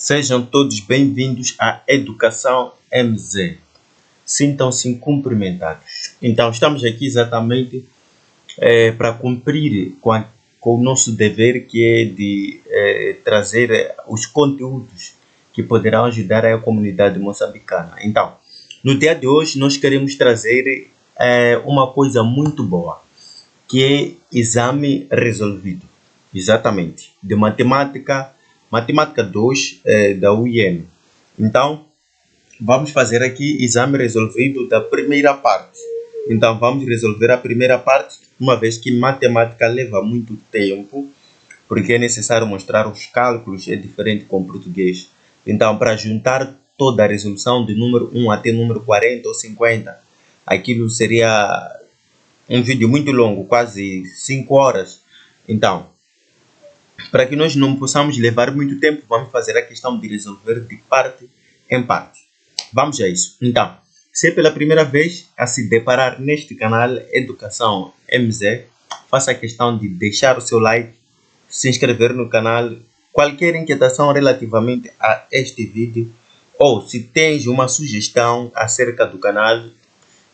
Sejam todos bem-vindos à Educação MZ. Sintam-se cumprimentados. Então, estamos aqui exatamente para cumprir com o nosso dever, que é de trazer os conteúdos que poderão ajudar a comunidade moçambicana. Então, no dia de hoje, nós queremos trazer uma coisa muito boa, que é exame resolvido. Exatamente. De matemática 2 da UIM. Então, vamos fazer aqui exame resolvido da primeira parte. Então, vamos resolver a primeira parte, uma vez que matemática leva muito tempo, porque é necessário mostrar os cálculos, é diferente com português. Então, para juntar toda a resolução de número 1 até número 40 ou 50, aquilo seria um vídeo muito longo, quase 5 horas. Então, para que nós não possamos levar muito tempo, vamos fazer a questão de resolver de parte em parte. Vamos a isso. Então, se é pela primeira vez a se deparar neste canal Educação MZ, faça a questão de deixar o seu like, se inscrever no canal. Qualquer inquietação relativamente a este vídeo, ou se tens uma sugestão acerca do canal,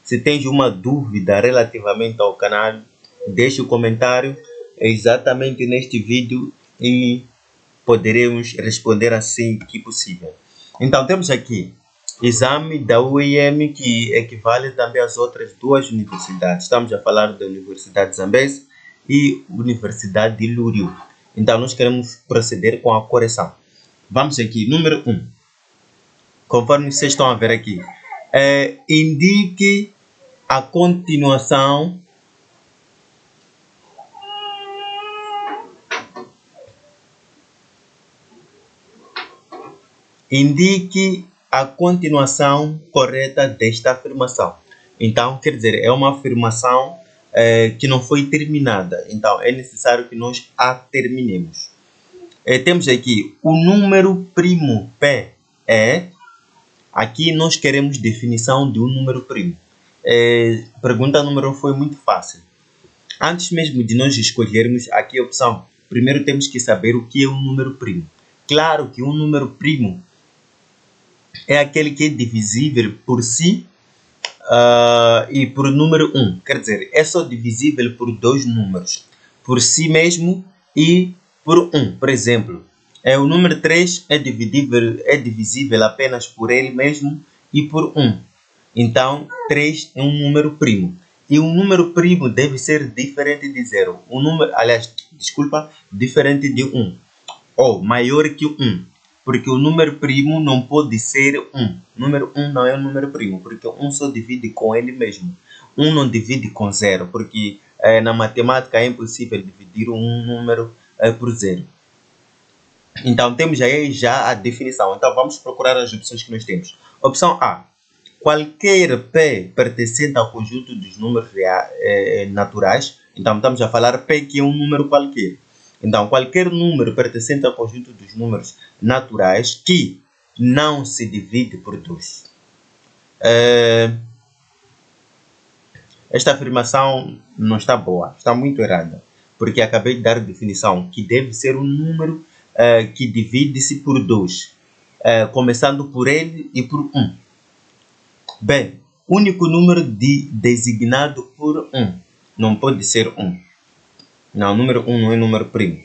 se tens uma dúvida relativamente ao canal, deixe o comentário exatamente neste vídeo e poderemos responder assim que possível. Então, temos aqui exame da UIM, que equivale também às outras duas universidades. Estamos a falar da Universidade de Zambeze e Universidade de Lúrio. Então, nós queremos proceder com a correção. Vamos aqui, número 1. Conforme vocês estão a ver aqui, indique a continuação correta desta afirmação. Então, quer dizer, é uma afirmação que não foi terminada. Então, é necessário que nós a terminemos. Temos aqui o número primo P. Aqui nós queremos definição de um número primo. Pergunta número 1 foi muito fácil. Antes mesmo de nós escolhermos aqui a opção, primeiro temos que saber o que é um número primo. Claro que um número primo é aquele que é divisível por si e por número 1. Quer dizer, é só divisível por dois números, por si mesmo e por 1. Por exemplo, o número 3 é divisível apenas por ele mesmo e por 1. Então, 3 é um número primo. E um número primo deve ser diferente de 0. Diferente de 1. Ou maior que 1. Porque o número primo não pode ser 1. O número 1 não é um número primo, porque 1 só divide com ele mesmo. 1 não divide com 0, porque na matemática é impossível dividir um número por 0. Então, temos aí já a definição. Então, vamos procurar as opções que nós temos. Opção A. Qualquer P pertencente ao conjunto dos números naturais. Então, estamos a falar P, que é um número qualquer. Então, qualquer número pertencente ao conjunto dos números naturais que não se divide por 2. Esta afirmação não está boa, está muito errada, porque acabei de dar a definição que deve ser um número que divide-se por 2, começando por ele e por 1. Bem, único número designado por 1. Não pode ser 1. Não, número 1 não é número primo.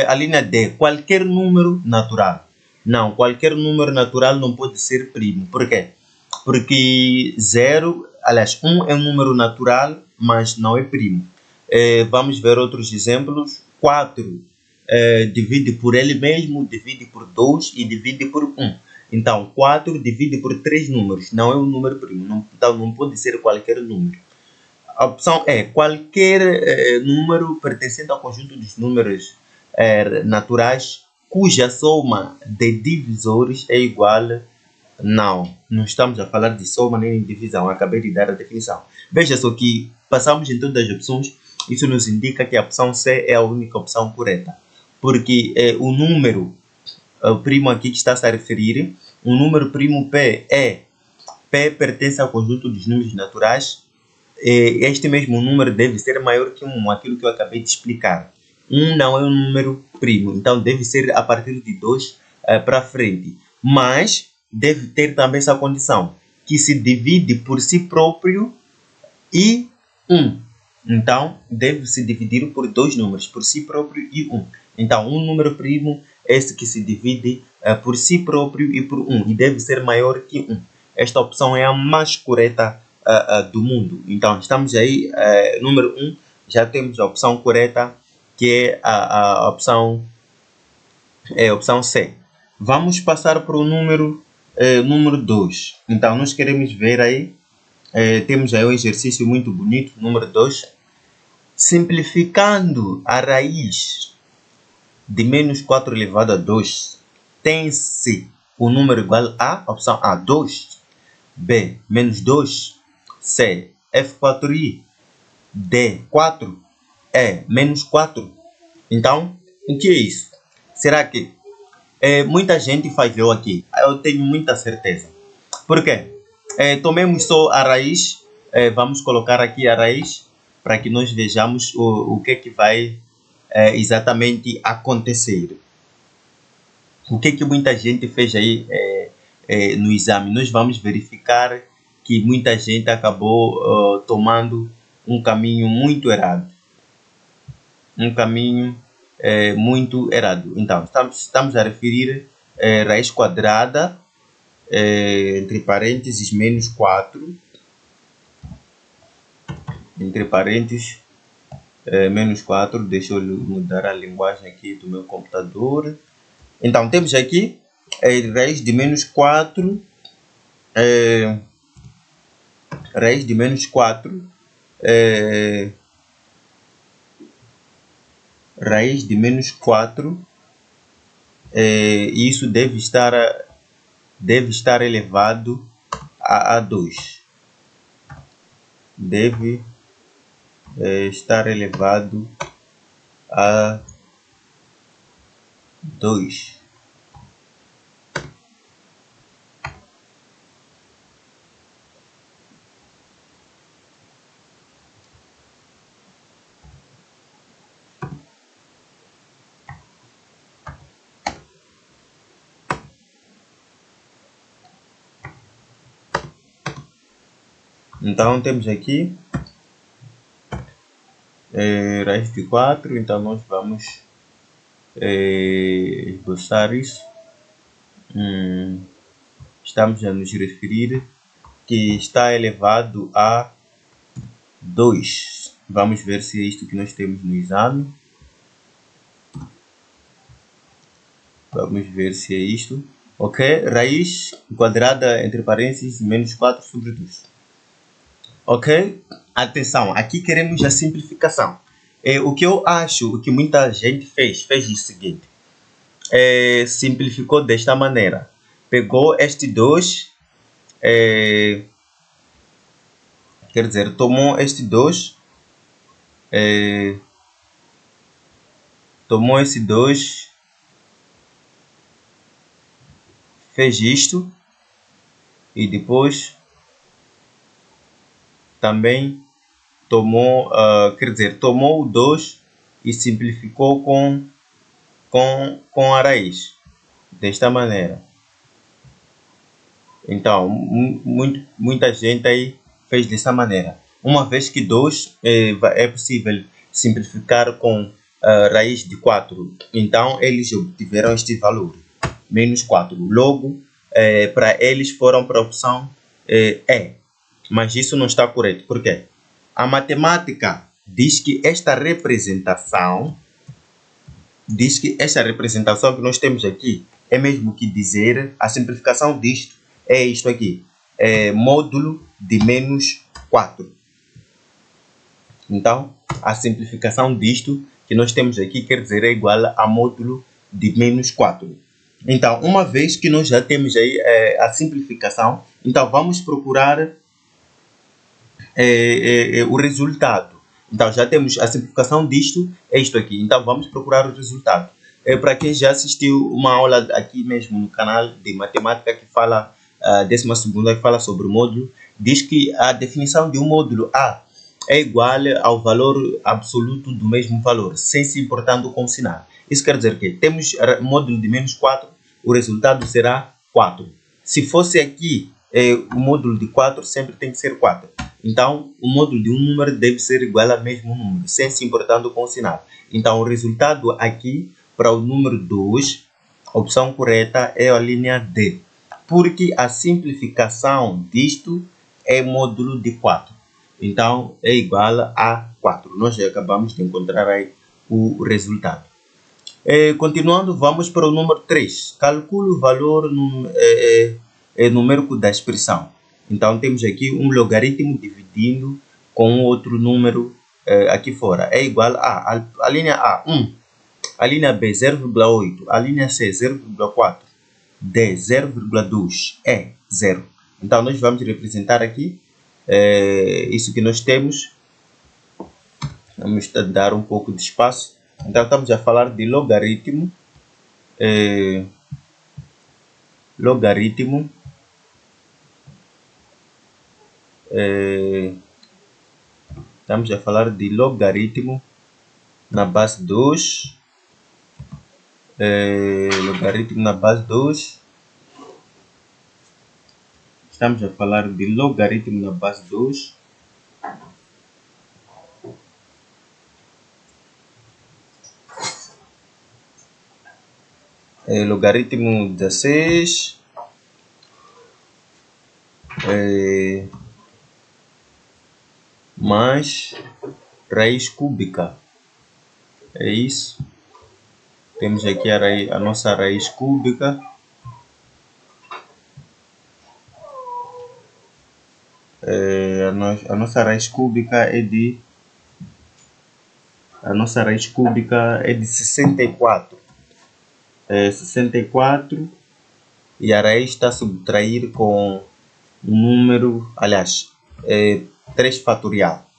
A linha D, qualquer número natural. Não, qualquer número natural não pode ser primo. Por quê? Porque 1 é um número natural, mas não é primo. Vamos ver outros exemplos. 4 divide por ele mesmo, divide por 2 e divide por 1. Então, 4 divide por 3 números. Não é um número primo. Então, não pode ser qualquer número. A opção é qualquer número pertencente ao conjunto dos números naturais cuja soma de divisores é igual. Não estamos a falar de soma nem de divisão. Acabei de dar a definição. Veja só que passamos em todas as opções. Isso nos indica que a opção C é a única opção correta. Porque o número primo aqui que está-se a referir, o número primo P pertence ao conjunto dos números naturais. Este mesmo número deve ser maior que 1, aquilo que eu acabei de explicar. 1 não é um número primo, então deve ser a partir de 2 para frente. Mas deve ter também essa condição, que se divide por si próprio e 1. Então, deve se dividir por dois números, por si próprio e 1. Então, um número primo é esse que se divide por si próprio e por 1, e deve ser maior que 1. Esta opção é a mais correta do mundo. Então, estamos aí, número 1, já temos a opção correta, que é a opção C. Vamos passar para o número 2. Então, nós queremos ver aí, temos aí um exercício muito bonito, número 2. Simplificando a raiz de menos 4 elevado a 2, tem-se o número igual a, opção A, 2, B, menos 2, C, F4i, D, 4, E, menos 4. Então, o que é isso? Será que muita gente falhou aqui? Eu tenho muita certeza. Por quê? Tomemos só a raiz, vamos colocar aqui a raiz para que nós vejamos o que vai exatamente acontecer. O que muita gente fez aí no exame? Nós vamos verificar que muita gente acabou tomando um caminho muito errado. Um caminho muito errado. Então, estamos a referir raiz quadrada, entre parênteses, menos 4, entre parênteses, menos 4, deixa eu mudar a linguagem aqui do meu computador. Então, temos aqui raiz de menos 4, raiz de menos 4, raiz de menos 4, e isso deve estar elevado a 2. Deve estar elevado a 2. Então, temos aqui raiz de 4, então nós vamos esboçar isso. Estamos a nos referir que está elevado a 2. Vamos ver se é isto que nós temos no exame. Vamos ver se é isto. Ok, raiz quadrada, entre parênteses, menos 4 sobre 2. Ok? Atenção, aqui queremos a simplificação. O que eu acho, o que muita gente fez o seguinte. Simplificou desta maneira. Pegou este 2, quer dizer, tomou este 2, tomou esse 2, fez isto, e depois também tomou, tomou o 2 e simplificou com a raiz, desta maneira. Então, muita gente aí fez dessa maneira. Uma vez que 2 é possível simplificar com raiz de 4, então eles obtiveram este valor, menos 4. Logo, para eles foram para a opção E. Mas isso não está correto. Por quê? A matemática diz que esta representação que nós temos aqui é mesmo que dizer, a simplificação disto é isto aqui, é módulo de menos 4. Então, a simplificação disto que nós temos aqui quer dizer é igual a módulo de menos 4. Então, uma vez que nós já temos aí a simplificação, então vamos procurar o resultado. Então, já temos a simplificação disto, é isto aqui. Então, vamos procurar o resultado. Para quem já assistiu uma aula aqui mesmo no canal de matemática que fala, 12ª, que fala sobre o módulo, diz que a definição de um módulo A é igual ao valor absoluto do mesmo valor, sem se importando com o sinal. Isso quer dizer que temos módulo de menos 4, o resultado será 4. Se fosse aqui, o módulo de 4 sempre tem que ser 4. Então, o módulo de um número deve ser igual ao mesmo número, sem se importando com o sinal. Então, o resultado aqui, para o número 2, a opção correta é a linha D, porque a simplificação disto é módulo de 4. Então, é igual a 4. Nós já acabamos de encontrar aí o resultado. Continuando, vamos para o número 3. Calcule o valor numérico da expressão. Então, temos aqui um logaritmo dividindo com outro número aqui fora. É igual a linha A, 1. A linha B, 0,8. A linha C, 0,4. D, 0,2. E, 0. Então, nós vamos representar aqui isso que nós temos. Vamos dar um pouco de espaço. Então, estamos a falar de logaritmo. Estamos a falar de logaritmo na base 2. Logaritmo na base 2. Estamos a falar de logaritmo na base 2. Logaritmo 16. Mais raiz cúbica. É isso. Temos aqui a nossa raiz cúbica. A nossa raiz cúbica é de 64. 64 e a raiz está a subtrair com o número, aliás, 3 fatorial.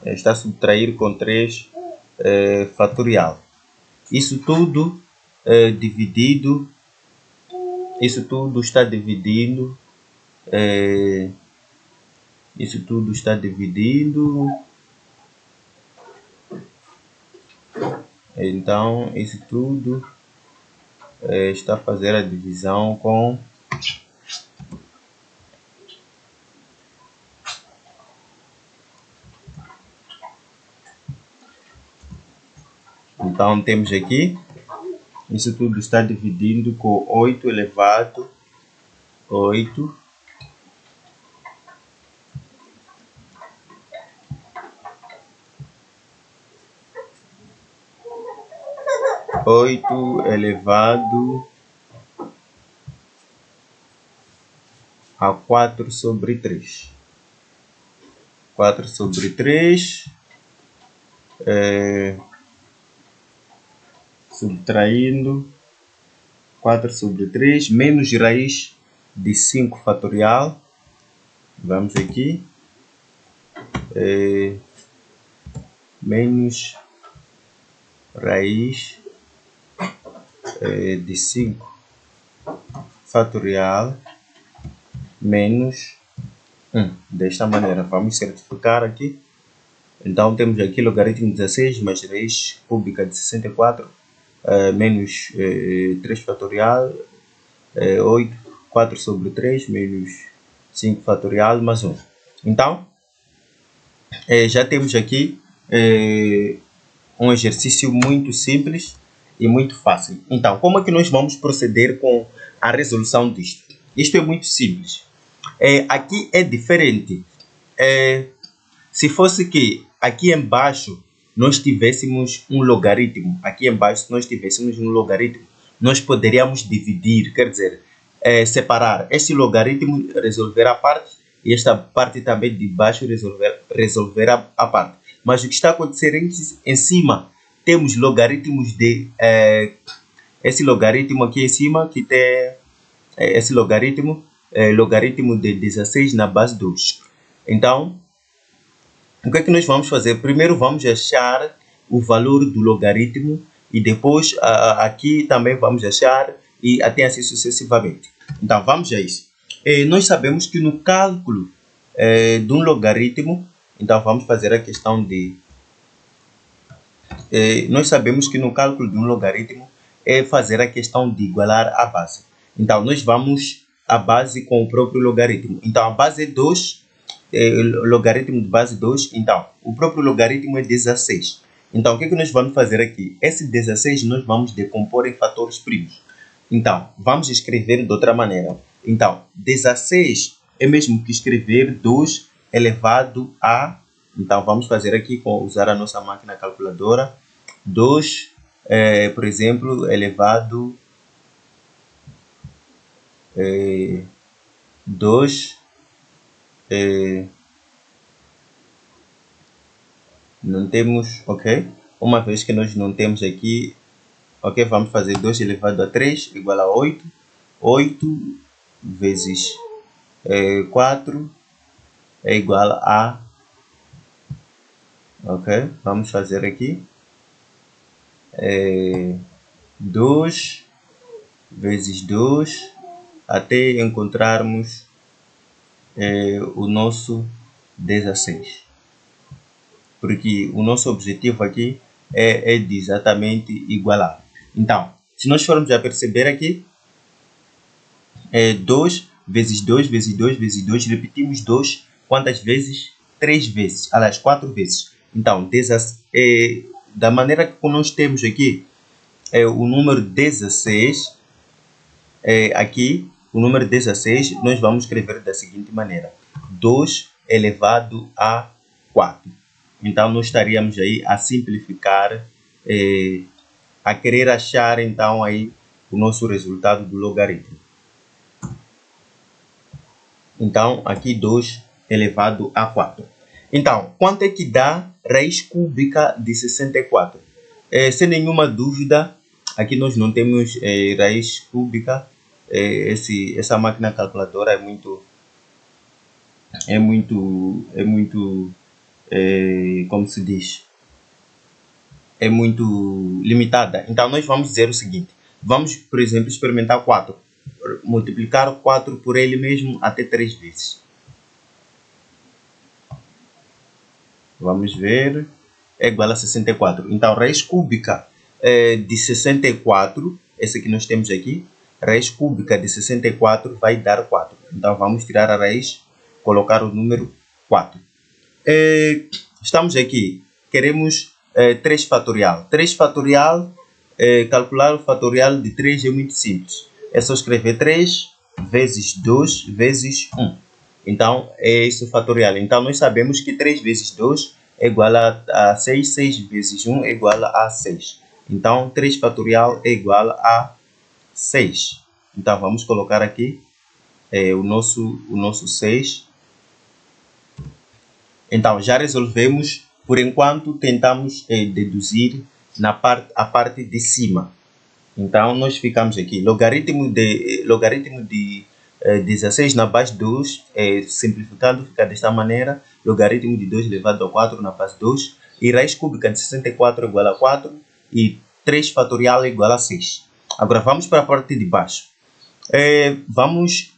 Está a subtrair com 3 fatorial. Isso tudo dividido. Isso tudo está dividindo. Isso tudo está dividindo. Então, isso tudo está a fazer a divisão com Então, temos aqui, isso tudo está dividindo com 8 elevado a 8. 8 elevado a 4 sobre 3. 4 sobre 3. Subtraindo 4 sobre 3 menos raiz de 5 fatorial. Vamos aqui. Menos raiz de 5 fatorial menos 1. Desta maneira, vamos certificar aqui. Então, temos aqui logaritmo 16 mais raiz cúbica de 64 menos 3 fatorial, 8, 4 sobre 3 menos 5 fatorial mais 1. Então, já temos aqui um exercício muito simples e muito fácil. Então, como é que nós vamos proceder com a resolução disto? Isto é muito simples. Aqui é diferente. Se fosse que aqui embaixo nós tivéssemos um logaritmo, nós poderíamos dividir, quer dizer, separar este logaritmo, resolver a parte, e esta parte também de baixo resolver a parte. Mas o que está acontecendo em cima, temos logaritmos de... esse logaritmo aqui em cima, que tem esse logaritmo de 16 na base 2. Então, o que é que nós vamos fazer? Primeiro vamos achar o valor do logaritmo e depois aqui também vamos achar e até assim sucessivamente. Então, vamos a isso. Nós sabemos que no cálculo de um logaritmo, então vamos fazer a questão de... nós sabemos que no cálculo de um logaritmo é fazer a questão de igualar a base. Então, nós vamos a base com o próprio logaritmo. Então, a base é 2, o logaritmo de base 2. Então, o próprio logaritmo é 16. Então, o que nós vamos fazer aqui? Esse 16 nós vamos decompor em fatores primos. Então, vamos escrever de outra maneira. Então, 16 é mesmo que escrever 2 elevado a... Então, vamos fazer aqui, usar a nossa máquina calculadora. 2, por exemplo, elevado... 2... não temos, ok? Uma vez que nós não temos aqui, ok? Vamos fazer 2 elevado a 3 igual a 8. 8 vezes 4 é igual a... Ok? Vamos fazer aqui. 2 vezes 2 até encontrarmos o nosso 16. Porque o nosso objetivo aqui é de exatamente igualar. Então, se nós formos a perceber aqui, 2 vezes 2 vezes 2 vezes 2, repetimos 2 quantas vezes? 3 vezes, aliás, 4 vezes. Então, da maneira que nós temos aqui o número 16, aqui, o número 16, nós vamos escrever da seguinte maneira: 2 elevado a 4. Então, nós estaríamos aí a simplificar, a querer achar, então, aí o nosso resultado do logaritmo. Então, aqui 2 elevado a 4. Então, quanto é que dá raiz cúbica de 64? Sem nenhuma dúvida, aqui nós não temos raiz cúbica. Essa máquina calculadora é muito, como se diz, é muito limitada. Então, nós vamos dizer o seguinte: vamos, por exemplo, experimentar 4. Multiplicar 4 por ele mesmo até 3 vezes. Vamos ver. É igual a 64. Então, raiz cúbica de 64, esse que nós temos aqui, raiz cúbica de 64 vai dar 4. Então, vamos tirar a raiz, colocar o número 4. Estamos aqui, queremos 3 fatorial. 3 fatorial, calcular o fatorial de 3 é muito simples. É só escrever 3 vezes 2 vezes 1. Então, é esse o fatorial. Então, nós sabemos que 3 vezes 2 é igual a 6. 6 vezes 1 é igual a 6. Então, 3 fatorial é igual a 6. Então, vamos colocar aqui o nosso 6. Então, já resolvemos. Por enquanto, tentamos deduzir a parte de cima. Então, nós ficamos aqui. Logaritmo de 16 na base 2, simplificando, fica desta maneira. Logaritmo de 2 elevado a 4 na base 2. E raiz cúbica de 64 é igual a 4. E 3 fatorial é igual a 6. Agora, vamos para a parte de baixo. Vamos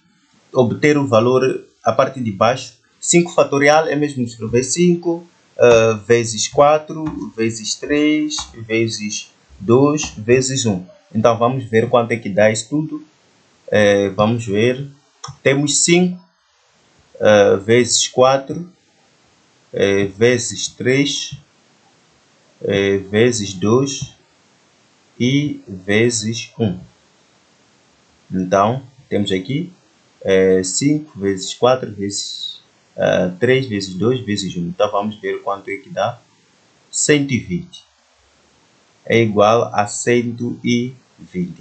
obter o valor, a parte de baixo. 5 fatorial é mesmo escrever 5 vezes 4 vezes 3 vezes 2 vezes 1. Então, vamos ver quanto é que dá isso tudo. Vamos ver. Temos 5 vezes 4 vezes 3 vezes 2 e vezes 1. Então, temos aqui 5 vezes 4 vezes 3 vezes 2 vezes 1. Então, vamos ver quanto é que dá. 120. É igual a 120.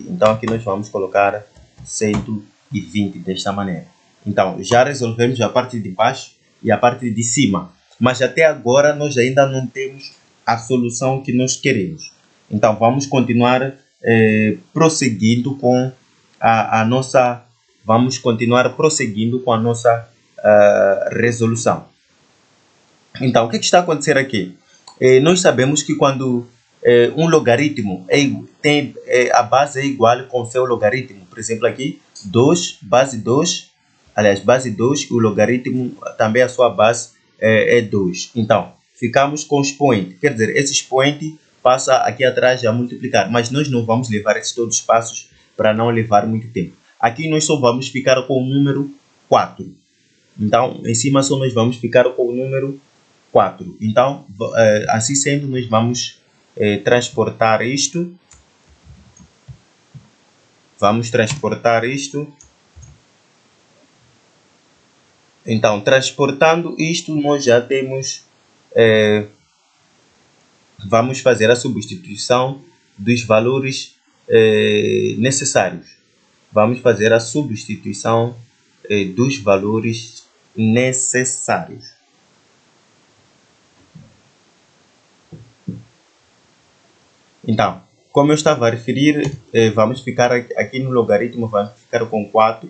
Então, aqui nós vamos colocar 120 desta maneira. Então, já resolvemos a parte de baixo e a parte de cima. Mas até agora nós ainda não temos a solução que nós queremos. Então, vamos continuar prosseguindo com a nossa... Vamos continuar prosseguindo com a nossa resolução. Então, o que está a acontecer aqui? Nós sabemos que quando um logaritmo a base é igual com seu logaritmo. Por exemplo, aqui, 2, base 2, aliás, base 2, o logaritmo também a sua base é 2. Então, ficamos com o expoente. Quer dizer, esse expoente passa aqui atrás a multiplicar. Mas nós não vamos levar esses todos os passos para não levar muito tempo. Aqui nós só vamos ficar com o número 4. Então, em cima só nós vamos ficar com o número 4. Então, assim sendo, nós vamos transportar isto. Vamos transportar isto. Então, transportando isto, nós já temos... vamos fazer a substituição dos valores necessários. Vamos fazer a substituição dos valores necessários. Então, como eu estava a referir, vamos ficar aqui no logaritmo, vamos ficar com 4.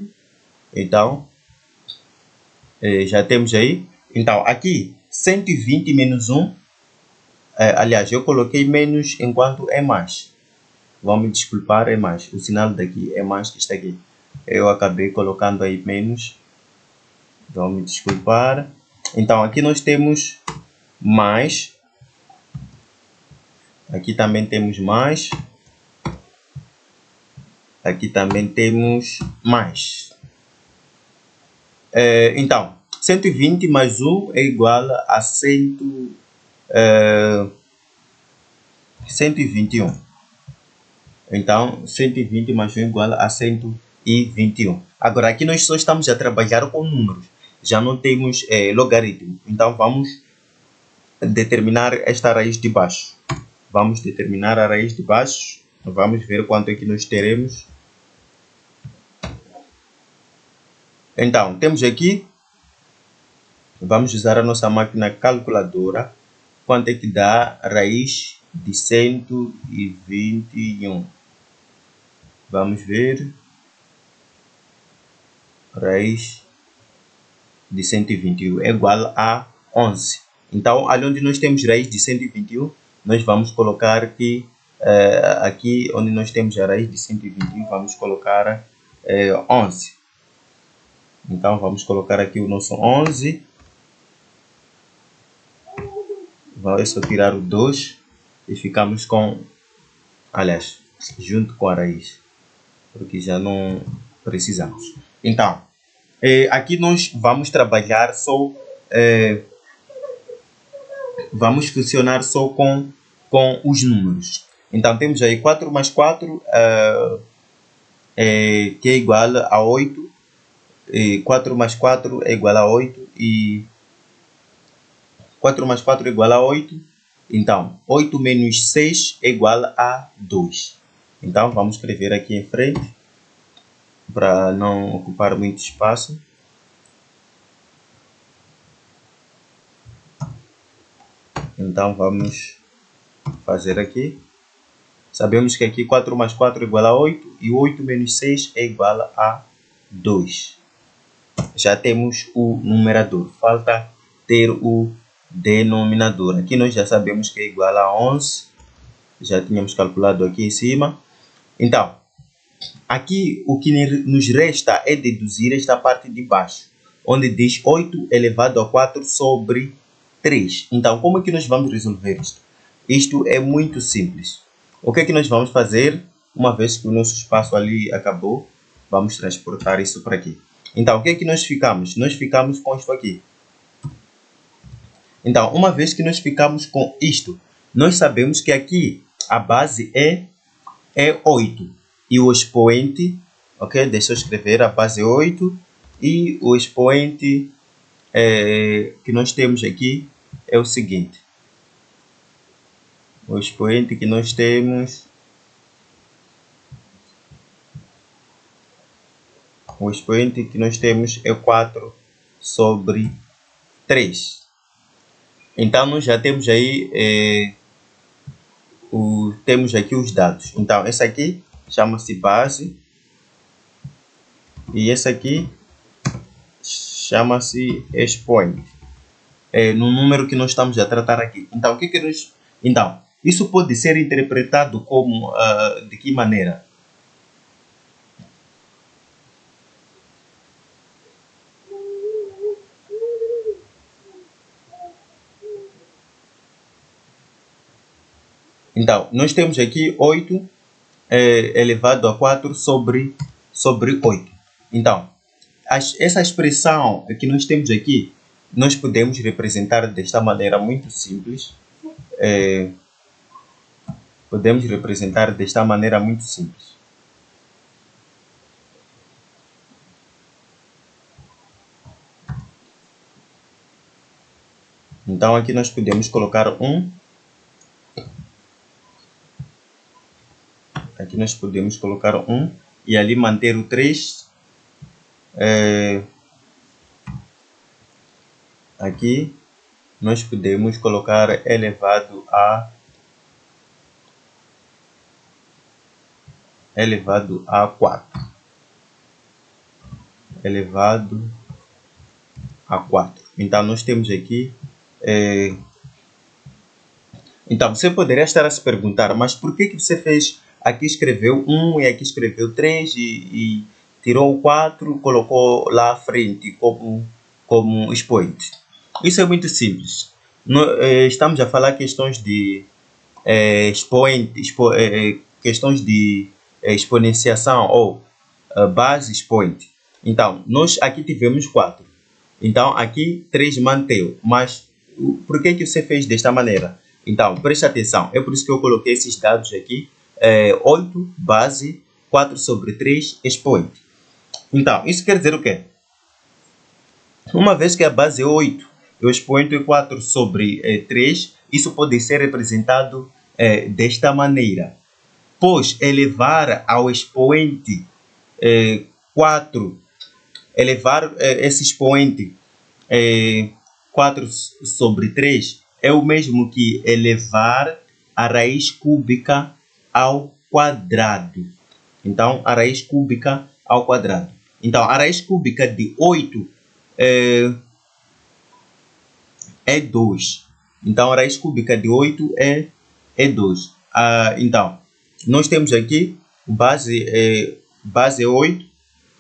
Então, já temos aí. Então, aqui, 120 menos 1. Aliás, eu coloquei menos enquanto é mais. Vão me desculpar, é mais. O sinal daqui é mais que está aqui. Eu acabei colocando aí menos. Vão me desculpar. Então, aqui nós temos mais. Aqui também temos mais. Aqui também temos mais. Então, 120 mais 1 é igual a 121. Então, 120 mais 1 é igual a 121. Agora, aqui nós só estamos a trabalhar com números. Já não temos logaritmo. Então, vamos determinar esta raiz de baixo. Vamos determinar a raiz de baixo. Vamos ver quanto é que nós teremos. Então, temos aqui. Vamos usar a nossa máquina calculadora. Quanto é que dá raiz de 121? Vamos ver. Raiz de 121 é igual a 11. Então, ali onde nós temos raiz de 121, nós vamos colocar aqui, aqui onde nós temos a raiz de 121, vamos colocar 11. Então, vamos colocar aqui o nosso 11. Vamos só tirar o 2 e ficamos com, aliás, junto com a raiz, porque já não precisamos. Então, aqui nós vamos trabalhar só, vamos funcionar só com os números. Então, temos aí 4 mais 4, que é igual a 8. 4 mais 4 é igual a 8 e 4 mais 4 é igual a 8. Então, 8 menos 6 é igual a 2. Então, vamos escrever aqui em frente, para não ocupar muito espaço. Então, vamos fazer aqui. Sabemos que aqui 4 mais 4 é igual a 8 e 8 menos 6 é igual a 2. Já temos o numerador. Falta ter o denominador. Aqui nós já sabemos que é igual a 11. Já tínhamos calculado aqui em cima. Então, aqui o que nos resta é deduzir esta parte de baixo, onde diz 8 elevado a 4 sobre 3. Então, como é que nós vamos resolver isto? Isto é muito simples. O que é que nós vamos fazer? Uma vez que o nosso espaço ali acabou, vamos transportar isso para aqui. Então, o que é que nós ficamos? Nós ficamos com isto aqui. Então, uma vez que nós ficamos com isto, nós sabemos que aqui a base é 8. E o expoente, ok? Deixa eu escrever, a base é 8. E o expoente que nós temos aqui é o seguinte. O expoente que nós temos... O expoente que nós temos é 4 sobre 3. Então, nós já temos aí... temos aqui os dados. Então, esse aqui chama-se base. E esse aqui chama-se expoente. No número que nós estamos a tratar aqui. Então, o que nós... Então, isso pode ser interpretado como... de que maneira? Então, nós temos aqui 8 elevado a 4 sobre 8. Então, essa expressão que nós temos aqui, nós podemos representar desta maneira muito simples. Podemos representar desta maneira muito simples. Então, aqui nós podemos colocar 1. Aqui nós podemos colocar 1 e ali manter o 3. Aqui nós podemos colocar elevado a 4. Elevado a 4. Então, nós temos aqui... Então, você poderia estar a se perguntar, mas por que você fez... Aqui escreveu 1 e aqui escreveu 3 e tirou o 4, colocou lá à frente como expoente. Isso é muito simples. Estamos a falar questões de questões de exponenciação ou base expoente. Então, nós aqui tivemos 4. Então, aqui 3 manteve. Mas por que você fez desta maneira? Então, preste atenção. É por isso que eu coloquei esses dados aqui. 8 base, 4 sobre 3 expoente. Então, isso quer dizer o quê? Uma vez que a base é 8 e o expoente é 4 sobre 3, isso pode ser representado desta maneira. Pois elevar ao expoente 4, elevar esse expoente 4 sobre 3 é o mesmo que elevar a raiz cúbica ao quadrado. Então, a raiz cúbica ao quadrado. Então, a raiz cúbica de 8 é 2. Então, a raiz cúbica de 8 é 2. Então, nós temos aqui base é 8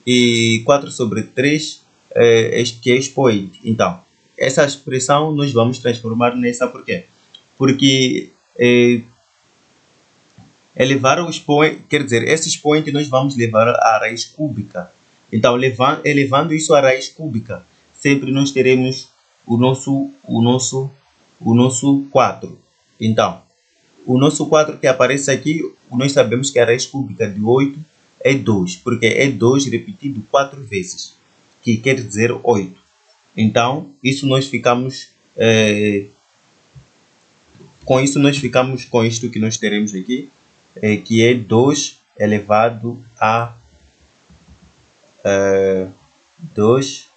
e 4 sobre 3 que é expoente. Então, essa expressão nós vamos transformar nessa por quê? Porque elevar o expoente, quer dizer, esse expoente nós vamos levar à raiz cúbica. Então, elevando isso à raiz cúbica, sempre nós teremos o nosso 4. Então, o nosso 4 que aparece aqui, nós sabemos que a raiz cúbica de 8 é 2, porque é 2 repetido 4 vezes, que quer dizer 8. Então, isso nós ficamos... com isso nós ficamos com isto que nós teremos aqui, que é 2 elevado a 2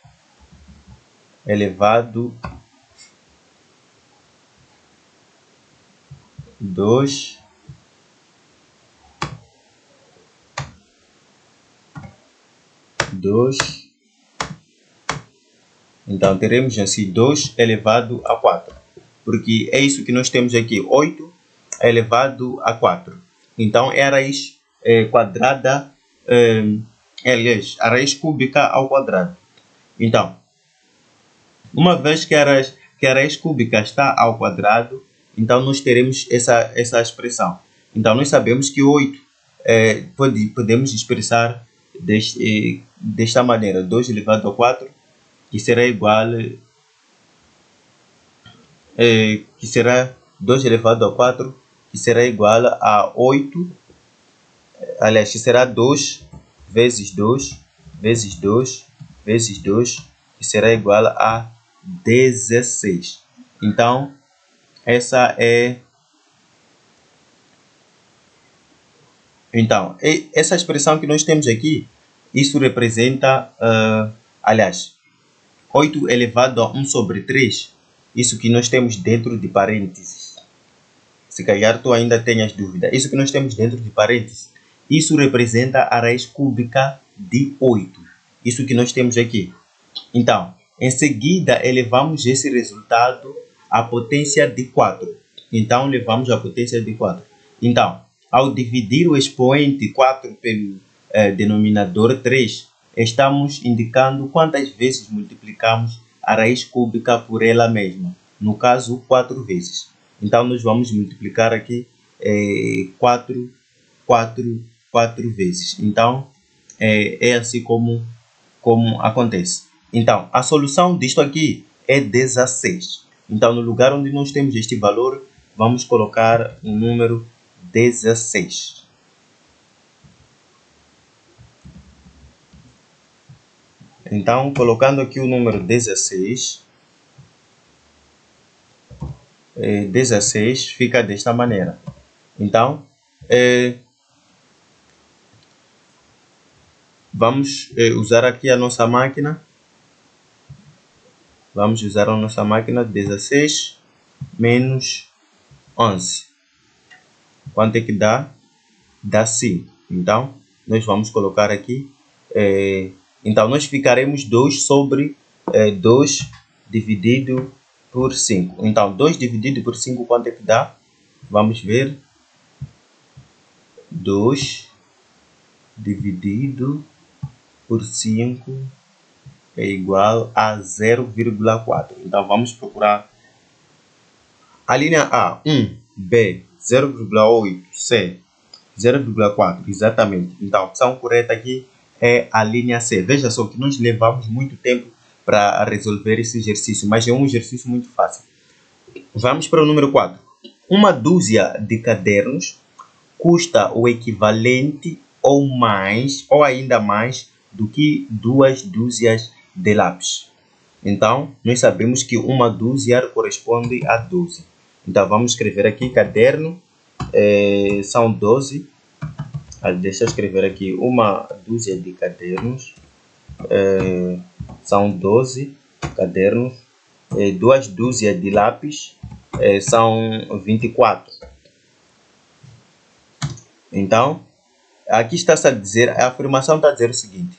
elevado 2 então teremos assim 2 elevado a 4, porque é isso que nós temos aqui, 8 elevado a 4. Então é a raiz quadrada, aliás, a raiz cúbica ao quadrado. Então, uma vez que a raiz cúbica está ao quadrado, então nós teremos essa expressão. Então nós sabemos que 8 podemos expressar desta maneira, 2 elevado a 4, que será igual, que será 2 elevado a 4, que será igual a 8, aliás, que será 2 vezes 2, vezes 2, vezes 2, que será igual a 16. Então, essa é... Então, essa expressão que nós temos aqui, isso representa, aliás, 8 elevado a 1 sobre 3, isso que nós temos dentro de parênteses. Se calhar tu ainda tenhas dúvida. Isso que nós temos dentro de parênteses, isso representa a raiz cúbica de 8. Isso que nós temos aqui. Então, em seguida, elevamos esse resultado à potência de 4. Então, levamos a potência de 4. Então, ao dividir o expoente 4 pelo denominador 3, estamos indicando quantas vezes multiplicamos a raiz cúbica por ela mesma. No caso, 4 vezes. Então, nós vamos multiplicar aqui quatro vezes. Então, é assim como acontece. Então, a solução disto aqui é 16. Então, no lugar onde nós temos este valor, vamos colocar o número 16. Então, colocando aqui o número 16, 16 fica desta maneira. Então, vamos usar aqui a nossa máquina. Vamos usar a nossa máquina. 16 menos 11. Quanto é que dá? Dá 5. Então, nós vamos colocar aqui. Então, nós ficaremos 2 sobre 2 dividido por 5. Então, 2 dividido por 5, quanto é que dá? Vamos ver. 2 dividido por 5 é igual a 0,4. Então, vamos procurar a linha A, 1, B, 0,8, C, 0,4, exatamente. Então, a opção correta aqui é a linha C. Veja só que nós levamos muito tempo para resolver esse exercício, mas é um exercício muito fácil. Vamos para o número 4. Uma dúzia de cadernos custa o equivalente ou mais, ou ainda mais, do que 2 dúzias de lápis. Então, nós sabemos que uma dúzia corresponde a 12. Então, vamos escrever aqui caderno, são 12. Deixa eu escrever aqui uma dúzia de cadernos, são 12 cadernos. 2 dúzias de lápis, são 24. Então, aqui está-se a dizer, a afirmação está a dizer o seguinte.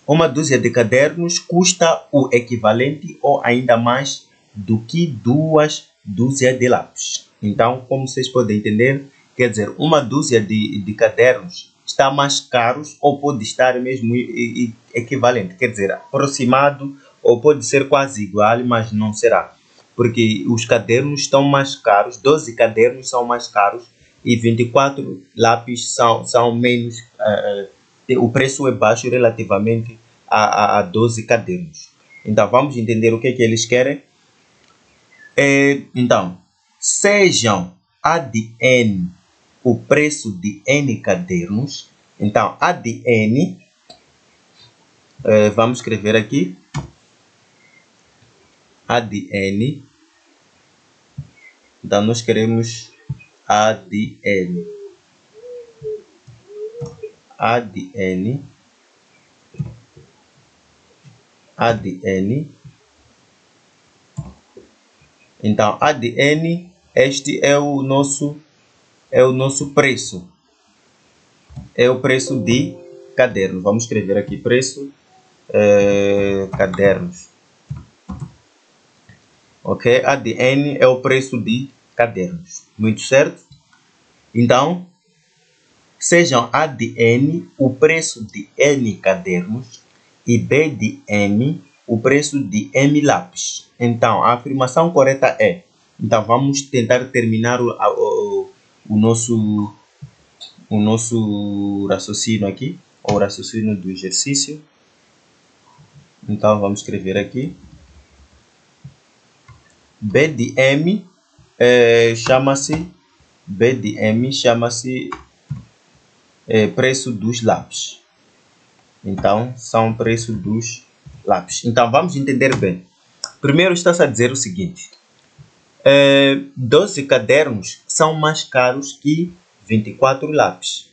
Uma dúzia de cadernos custa o equivalente ou ainda mais do que 2 dúzias de lápis. Então, como vocês podem entender, quer dizer, uma dúzia de cadernos está mais caros ou pode estar mesmo equivalente. Quer dizer, aproximado ou pode ser quase igual, mas não será. Porque os cadernos estão mais caros, 12 cadernos são mais caros e 24 lápis são menos. O preço é baixo relativamente a 12 cadernos. Então, vamos entender o que eles querem. Então, sejam A de N o preço de N cadernos. Então, A de N, vamos escrever aqui. A de N. Então, nós queremos A de N. A de N. A de N. Então, A de N, este é o nosso preço. É o preço de caderno. Vamos escrever aqui preço cadernos. Ok? A de N é o preço de cadernos. Muito certo? Então, sejam A de N o preço de N cadernos e B de M o preço de M lápis. Então, a afirmação correta é. Então, vamos tentar terminar o nosso raciocínio aqui, ou raciocínio do exercício. Então, vamos escrever aqui. B de M chama-se preço dos lápis. Então, são preço dos lápis. Então, vamos entender bem. Primeiro está-se a dizer o seguinte. 12 cadernos são mais caros que 24 lápis.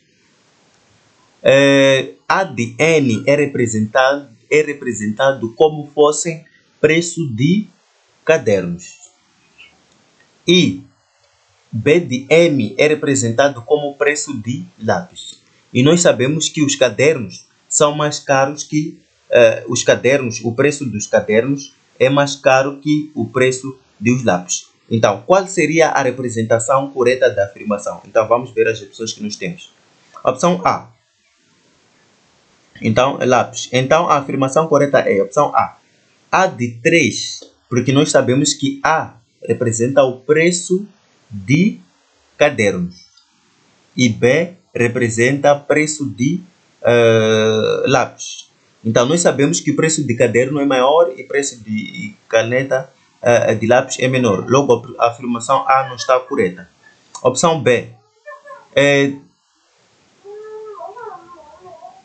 A de N é representado como fossem preço de cadernos. E B de M é representado como preço de lápis. E nós sabemos que os cadernos são mais caros que os cadernos. O preço dos cadernos é mais caro que o preço dos lápis. Então, qual seria a representação correta da afirmação? Então, vamos ver as opções que nós temos. Opção A. Então, lápis. Então, a afirmação correta é a opção A. A de 3, porque nós sabemos que A representa o preço de cadernos. E B representa preço de lápis. Então, nós sabemos que o preço de caderno é maior e o preço de caneta de lápis é menor. Logo, a afirmação A não está correta. Opção B.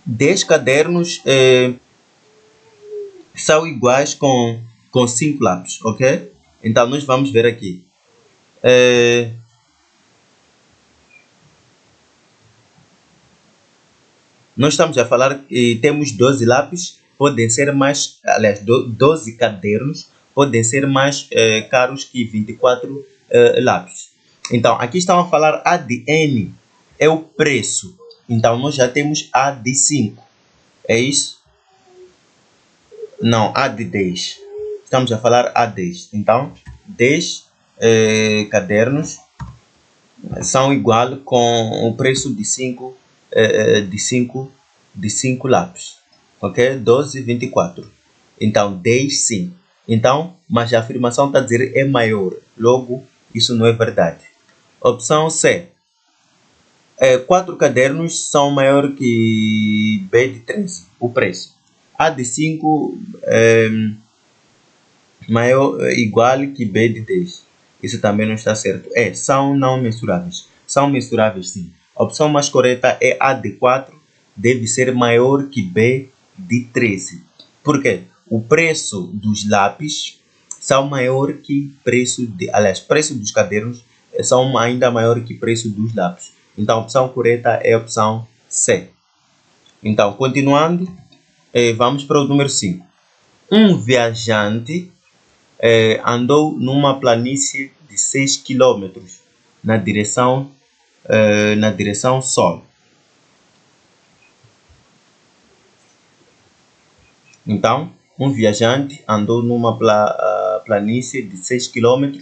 10 cadernos são iguais com 5 lápis, ok? Então, nós vamos ver aqui. Nós estamos a falar que temos 12 lápis, podem ser mais, aliás, 12 cadernos, podem ser mais caros que 24 lápis. Então, aqui estão a falar A de N, é o preço. Então, nós já temos A de 5, é isso? Não, A de 10. Estamos a falar A 10. Então, 10 cadernos são igual com o preço de 5 lápis, ok? 12 e 24. Então, 10 sim. Então, mas a afirmação está a dizer é maior. Logo, isso não é verdade. Opção C. 4 cadernos são maior que B de 13, o preço. A de 5 maior, igual que B de 10. Isso também não está certo. São não mensuráveis. São mensuráveis sim. A opção mais correta é A de 4, deve ser maior que B de 13. Por quê? O preço dos lápis são maior que preço dos cadernos são ainda maior que preço dos lápis. Então, a opção correta é a opção C. Então, continuando, vamos para o número 5. Um viajante andou numa planície de 6 km na direção Sol. Então, um viajante andou numa planície de 6 km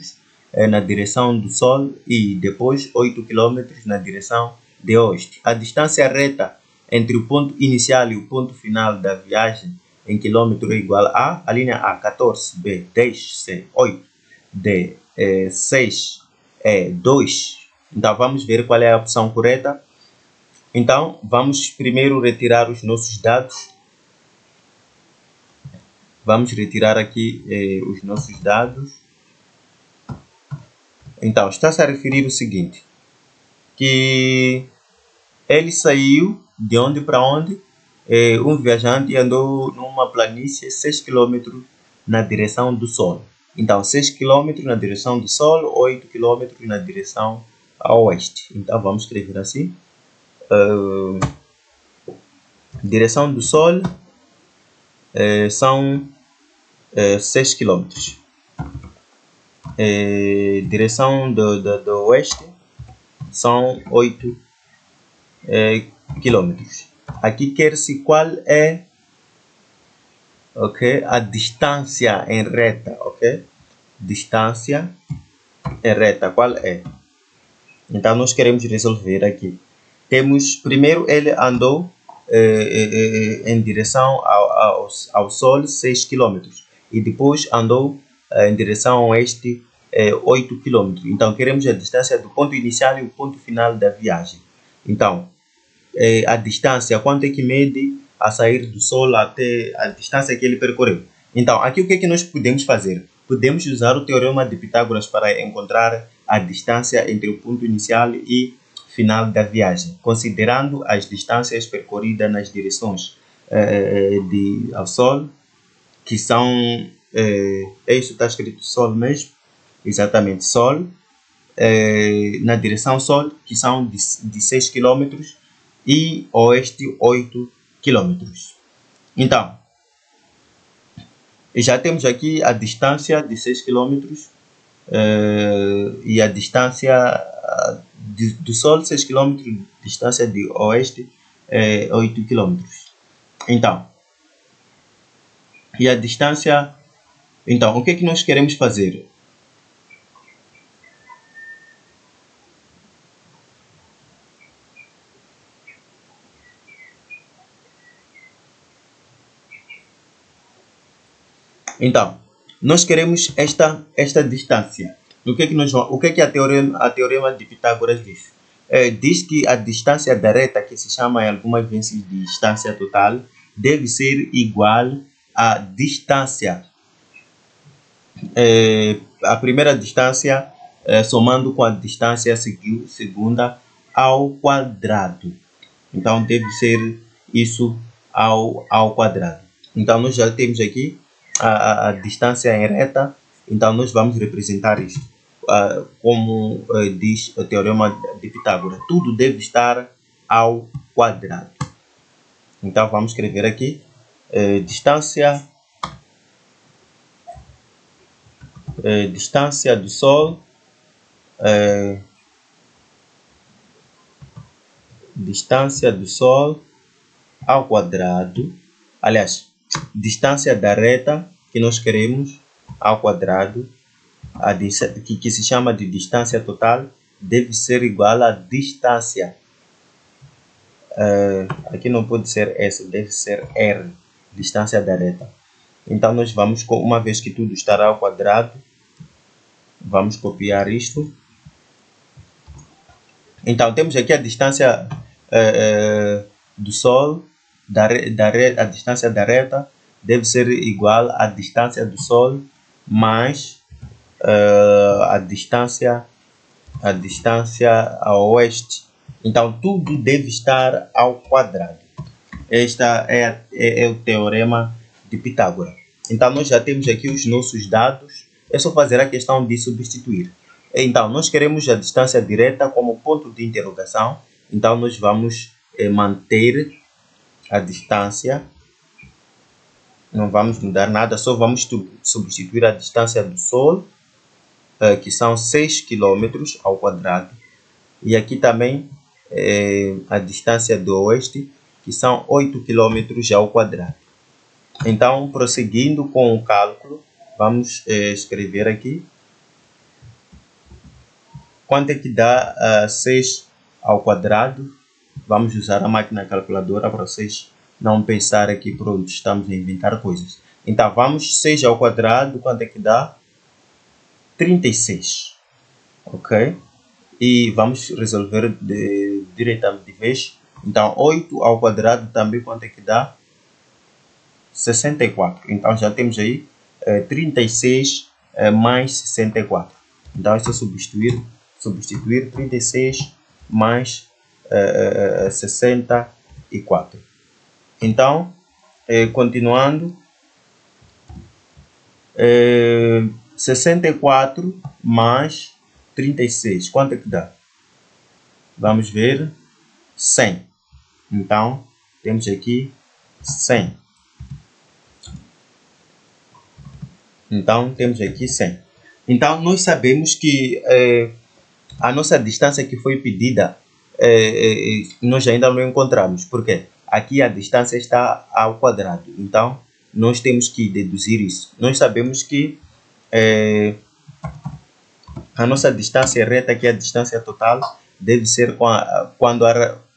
na direção do Sol e depois 8 km na direção de oeste. A distância reta entre o ponto inicial e o ponto final da viagem em quilômetro é igual a linha A, 14, B, 10, C, 8, D, 6, E, 2. Então, vamos ver qual é a opção correta. Então, vamos primeiro retirar os nossos dados. Vamos retirar aqui os nossos dados. Então, está-se a referir o seguinte, que ele saiu de onde para onde? Um viajante andou numa planície 6 km na direção do Sol. Então, 6 km na direção do Sol, 8 km na direção a oeste. Então, vamos escrever assim. Direção do Sol são 6 km. Direção do oeste são 8 km. Aqui quer-se qual é a distância em reta, distância em reta, qual é? Então, nós queremos resolver aqui. Temos, primeiro, ele andou em direção ao Sol 6 km e depois andou em direção oeste 8 km. Então, queremos a distância do ponto inicial e o ponto final da viagem. Então, a distância, quanto é que mede a sair do Sol até a distância que ele percorreu. Então, aqui o que é que nós podemos fazer? Podemos usar o teorema de Pitágoras para encontrar a distância entre o ponto inicial e final da viagem, considerando as distâncias percorridas nas direções ao Sol, que são, isso está escrito Sol mesmo, exatamente Sol, na direção Sol, que são de 6 km, e oeste 8 km. Então, já temos aqui a distância de 6 km e a distância do Sol 6 km, distância de oeste 8 km. Então, e a distância, então, o que é que nós queremos fazer? Então, nós queremos esta distância. o que a teorema de Pitágoras diz? Diz que a distância da reta, que se chama em algumas vezes de distância total, deve ser igual à distância, a primeira distância somando com a distância segunda ao quadrado. Então deve ser isso ao quadrado. Então nós já temos aqui a distância em reta, então nós vamos representar isto como diz o teorema de Pitágoras. Tudo deve estar ao quadrado. Então vamos escrever aqui distância do Sol distância do Sol ao quadrado, aliás, distância da reta que nós queremos ao quadrado, que se chama de distância total, deve ser igual à distância. Aqui não pode ser S, deve ser R, distância da reta. Então nós vamos, uma vez que tudo estará ao quadrado, vamos copiar isto. Então temos aqui a distância do Sol, a distância da reta deve ser igual à distância do Sol mais a distância a oeste. Então tudo deve estar ao quadrado. Esta é o teorema de Pitágoras. Então nós já temos aqui os nossos dados. É só fazer a questão de substituir. Então nós queremos a distância direta como ponto de interrogação. Então nós vamos manter a distância. Não vamos mudar nada, só vamos substituir a distância do Sol, que são 6 km ao quadrado. E aqui também a distância do Oeste, que são 8 km ao quadrado. Então, prosseguindo com o cálculo, vamos escrever aqui. Quanto é que dá 6 ao quadrado? Vamos usar a máquina calculadora para vocês não pensar aqui, pronto, estamos a inventar coisas. Então, vamos 6 ao quadrado, quanto é que dá? 36. Ok? E vamos resolver diretamente de vez. Então, 8 ao quadrado também, quanto é que dá? 64. Então, já temos aí 36 mais 64. Então, é só substituir 36 mais 64. Então, continuando, 64 mais 36, quanto é que dá? Vamos ver, 100. Então, temos aqui 100. Então, temos aqui 100. Então, nós sabemos que a nossa distância que foi pedida, nós ainda não encontramos. Por quê? Aqui a distância está ao quadrado. Então, nós temos que deduzir isso. Nós sabemos que a nossa distância reta, que é a distância total, deve ser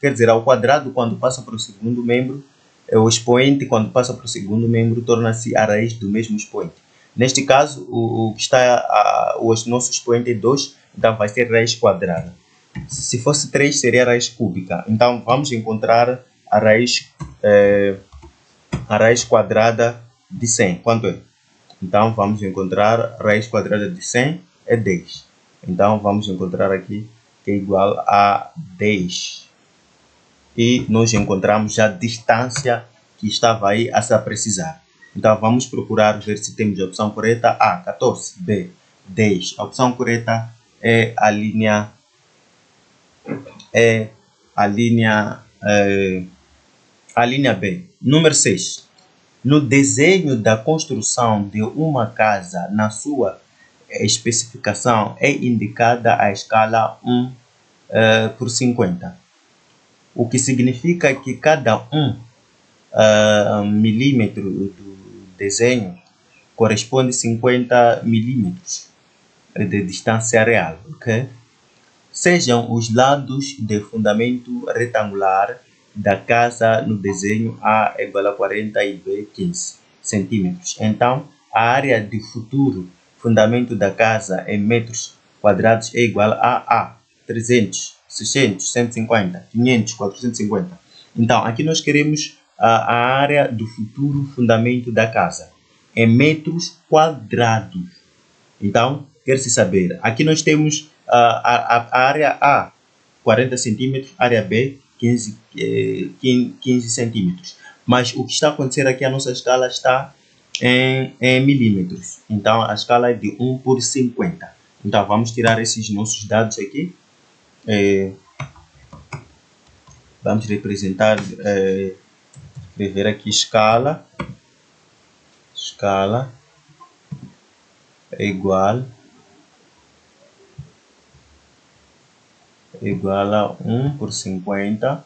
quer dizer, ao quadrado, quando passa para o segundo membro, o expoente, quando passa para o segundo membro, torna-se a raiz do mesmo expoente. Neste caso, o nosso expoente é 2, então vai ser raiz quadrada. Se fosse 3, seria raiz cúbica. Então, vamos encontrar a raiz quadrada de 100. Quanto é? Então, vamos encontrar a raiz quadrada de 100 é 10. Então, vamos encontrar aqui que é igual a 10. E nós encontramos a distância que estava aí a se precisar. Então, vamos procurar ver se temos a opção correta. A, 14. B, 10. A opção correta é a linha B. Número 6. No desenho da construção de uma casa, na sua especificação é indicada a escala 1 por 50. O que significa que cada milímetro do desenho corresponde a 50 milímetros de distância real. Okay? Sejam os lados de fundamento retangular da casa no desenho A igual a 40 e B 15 centímetros. Então, a área de futuro fundamento da casa em metros quadrados é igual a 300, 600, 150, 500, 450. Então, aqui nós queremos a área do futuro fundamento da casa em metros quadrados. Então, quer-se saber, aqui nós temos a área A, 40 centímetros, área B, 15 centímetros. Mas o que está a acontecer aqui, a nossa escala está em milímetros. Então, a escala é de 1 por 50. Então, vamos tirar esses nossos dados aqui. Vamos representar, escrever aqui escala. Escala é igual a 1 por 50.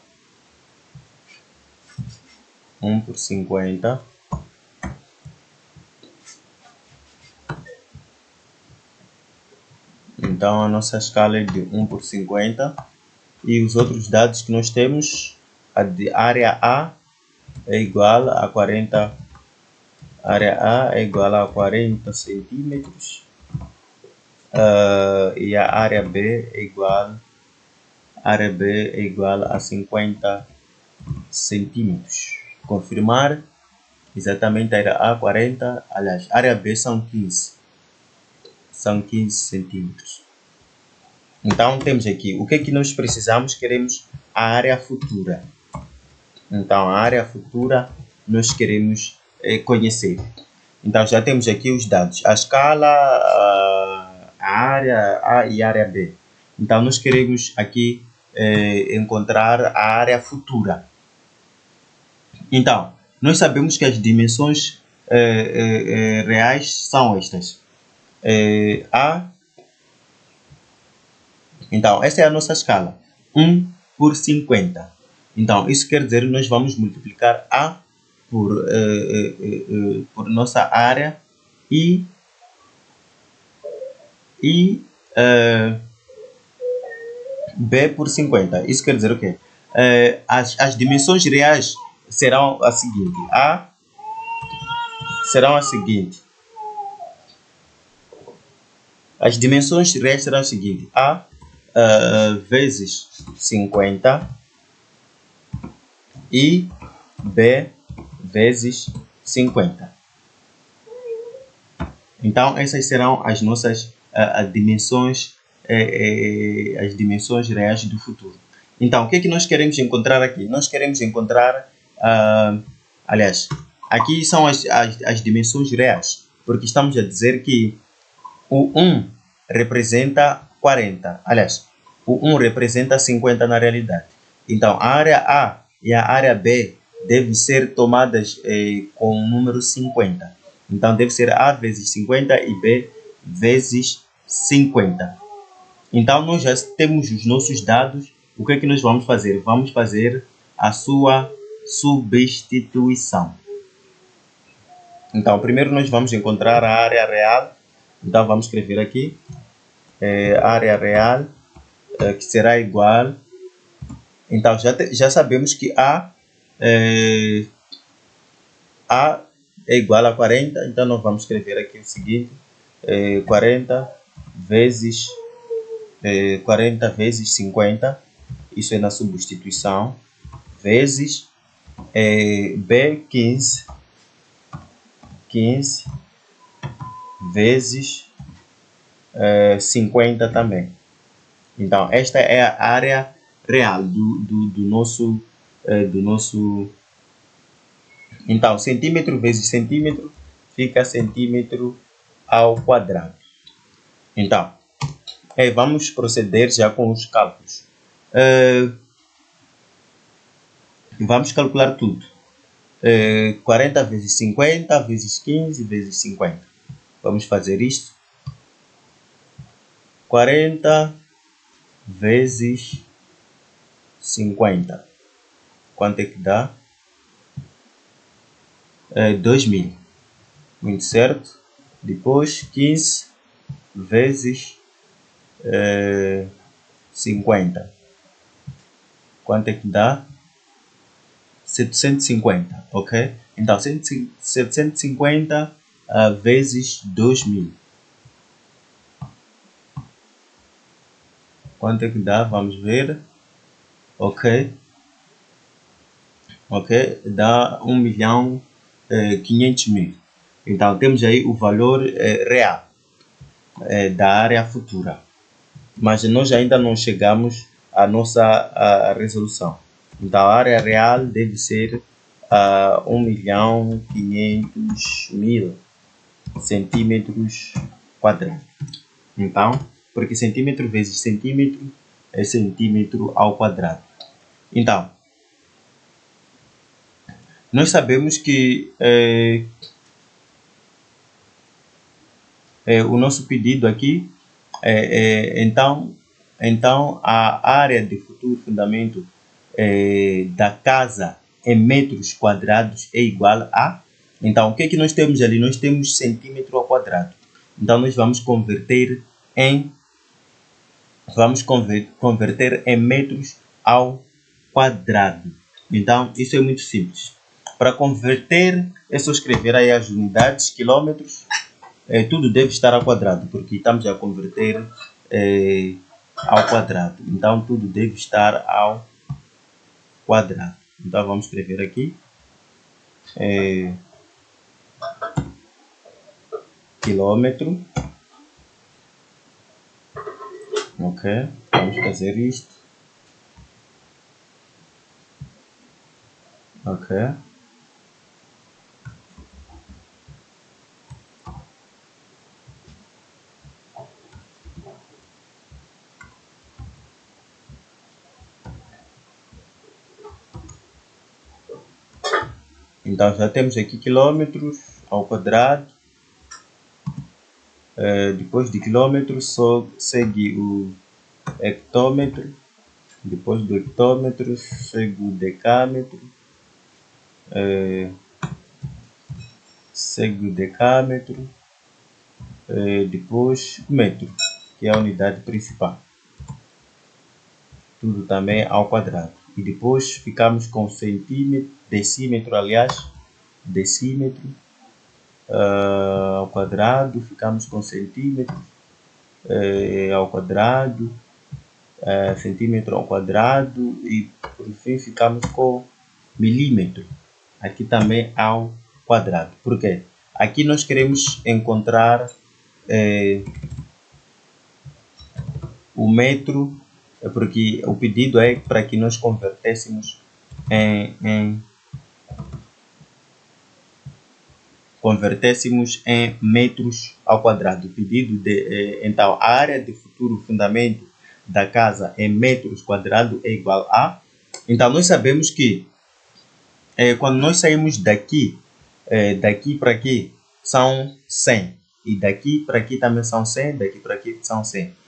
1 por 50. Então, a nossa escala é de 1 por 50. E os outros dados que nós temos, a de área A é igual a 40. Área A é igual a 40 centímetros. E a área B é igual a 50 centímetros. Confirmar. Exatamente, a área A 40, aliás, a área B são 15. São 15 centímetros. Então, temos aqui, o que é que nós precisamos? Queremos a área futura. Então, a área futura nós queremos conhecer. Então, já temos aqui os dados. A escala, a área A e a área B. Então, nós queremos aqui encontrar a área futura. Então, nós sabemos que as dimensões reais são estas. Então, esta é a nossa escala. 1 por 50. Então, isso quer dizer que nós vamos multiplicar A por nossa área e B por 50. Isso quer dizer o quê? As dimensões reais serão a seguinte. As dimensões reais serão o seguinte. A vezes 50 e B vezes 50. Então, essas serão as nossas dimensões, as dimensões reais do futuro. Então, o que é que nós queremos encontrar aqui? Nós queremos encontrar, aliás, aqui são as dimensões reais, porque estamos a dizer que o 1 representa 40. Aliás, o 1 representa 50 na realidade. Então, a área A e a área B devem ser tomadas com o número 50. Então, deve ser A vezes 50 e B vezes 50. Então, nós já temos os nossos dados. O que é que nós vamos fazer? Vamos fazer a sua substituição. Então, primeiro nós vamos encontrar a área real. Então, vamos escrever aqui. Área real, que será igual. Então, já sabemos que A é igual a 40. Então, nós vamos escrever aqui o seguinte. 40 vezes 50. Isso é na substituição. Vezes B, 15 vezes 50 também. Então, esta é a área real do nosso. Então, centímetro vezes centímetro fica centímetro ao quadrado. Então, vamos proceder já com os cálculos. Vamos calcular tudo. 40 vezes 50 vezes 15 vezes 50. Vamos fazer isto. 40 vezes 50. Quanto é que dá? 2.000. Muito certo. Depois 15 vezes 50. Quanto é que dá? 750, ok? Então, 750 vezes 2.000. Quanto é que dá? Vamos ver. Ok. Ok, dá 1.500.000. Então, temos aí o valor real da área futura. Mas nós ainda não chegamos à nossa resolução. Então, a área real deve ser 1.500.000 centímetros quadrados. Então, porque centímetro vezes centímetro é centímetro ao quadrado. Então, nós sabemos que o nosso pedido aqui então a área de futuro fundamento da casa em metros quadrados é igual a... Então, o que é que nós temos ali? Nós temos centímetro ao quadrado. Então, nós vamos converter em metros ao quadrado. Então, isso é muito simples. Para converter, é só escrever aí as unidades, quilômetros. Tudo deve estar ao quadrado, porque estamos a converter ao quadrado. Então, tudo deve estar ao quadrado. Então, vamos escrever aqui. Quilômetro. Ok, vamos fazer isto. Ok. Então, já temos aqui quilômetros ao quadrado. Depois de quilômetros, só segue o hectômetro. Depois do hectômetro, segue o decâmetro. Segue o decâmetro. Depois o metro, que é a unidade principal. Tudo também ao quadrado. E depois ficamos com centímetro, decímetro, decímetro ao quadrado, ficamos com centímetro ao quadrado, centímetro ao quadrado e por fim ficamos com milímetro, aqui também ao quadrado. Por quê? Aqui nós queremos encontrar o metro, porque o pedido é para que nós convertêssemos em metros ao quadrado. O pedido então, a área de futuro fundamento da casa em metros quadrados é igual a... Então, nós sabemos que quando nós saímos daqui para aqui são 100. E daqui para aqui também são 100, daqui para aqui são 100.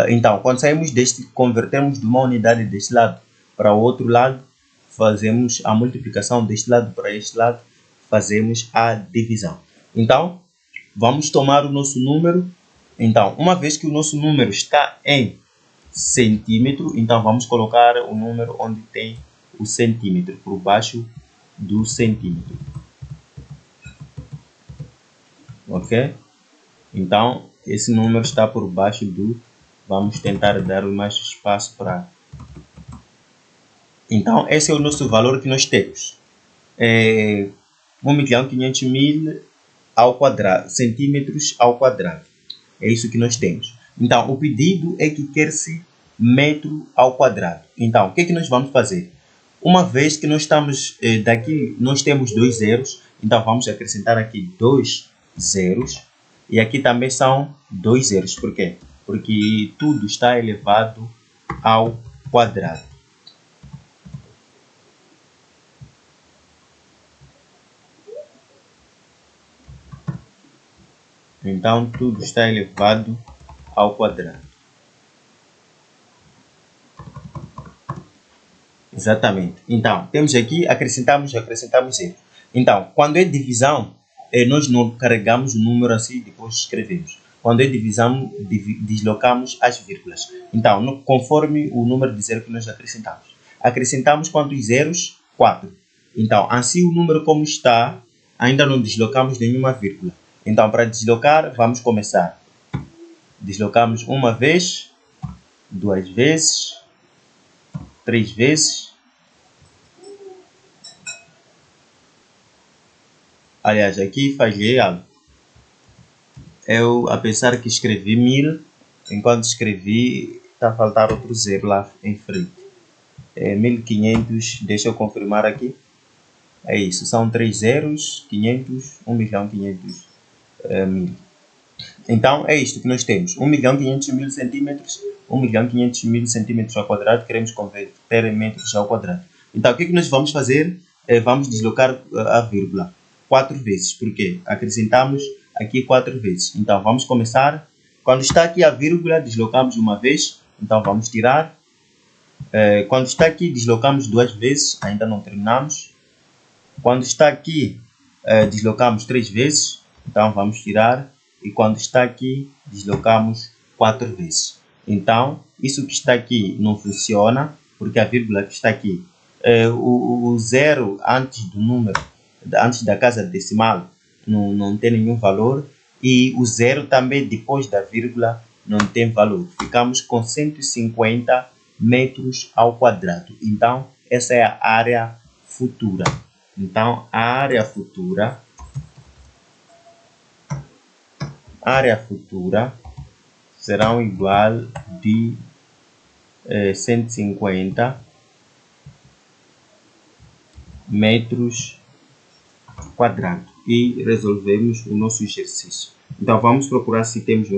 Então, quando saímos deste, convertemos de uma unidade deste lado para o outro lado, fazemos a multiplicação deste lado para este lado, fazemos a divisão. Então, vamos tomar o nosso número. Então, uma vez que o nosso número está em centímetro, então vamos colocar o número onde tem o centímetro, por baixo do centímetro. Ok? Então, esse número está por baixo do... Vamos tentar dar mais espaço para... Então, esse é o nosso valor que nós temos. 1.500.000 ao quadrado, centímetros ao quadrado. É isso que nós temos. Então, o pedido é que quer-se metro ao quadrado. Então, o que é que nós vamos fazer? Uma vez que nós estamos daqui, nós temos 2 zeros. Então, vamos acrescentar aqui 2 zeros. E aqui também são 2 zeros. Por quê? Porque tudo está elevado ao quadrado. Então, tudo está elevado ao quadrado. Exatamente. Então, temos aqui, acrescentamos 0. Então, quando é divisão, nós não carregamos o número assim e depois escrevemos. Quando é divisão, deslocamos as vírgulas. Então, conforme o número de 0 que nós acrescentamos. Acrescentamos quantos zeros? 4. Então, assim o número como está, ainda não deslocamos nenhuma vírgula. Então, para deslocar, vamos começar. Deslocamos uma vez, 2 vezes, 3 vezes. Aliás, aqui falhei algo. Eu, a pensar que escrevi 1000, enquanto escrevi, está a faltar outro zero lá em frente. 1500, deixa eu confirmar aqui. É isso, são 3 zeros, 500, 1.500.000. Então, é isto que nós temos. 1.500.000 centímetros, 1.500.000 centímetros ao quadrado, queremos converter em metros ao quadrado. Então, o que nós vamos fazer? Vamos deslocar a vírgula 4 vezes. Por quê? Acrescentamos aqui 4 vezes. Então, vamos começar. Quando está aqui a vírgula, deslocamos uma vez. Então, vamos tirar. Quando está aqui, deslocamos 2 vezes. Ainda não terminamos. Quando está aqui, deslocamos 3 vezes. Então, vamos tirar. E quando está aqui, deslocamos 4 vezes. Então, isso que está aqui não funciona, porque a vírgula que está aqui, o zero antes do número, antes da casa decimal, não tem nenhum valor. E o zero também depois da vírgula não tem valor. Ficamos com 150 metros ao quadrado. Então, essa é a área futura. Então, a área futura serão igual de 150 metros quadrados. E resolvemos o nosso exercício. Então, vamos procurar se temos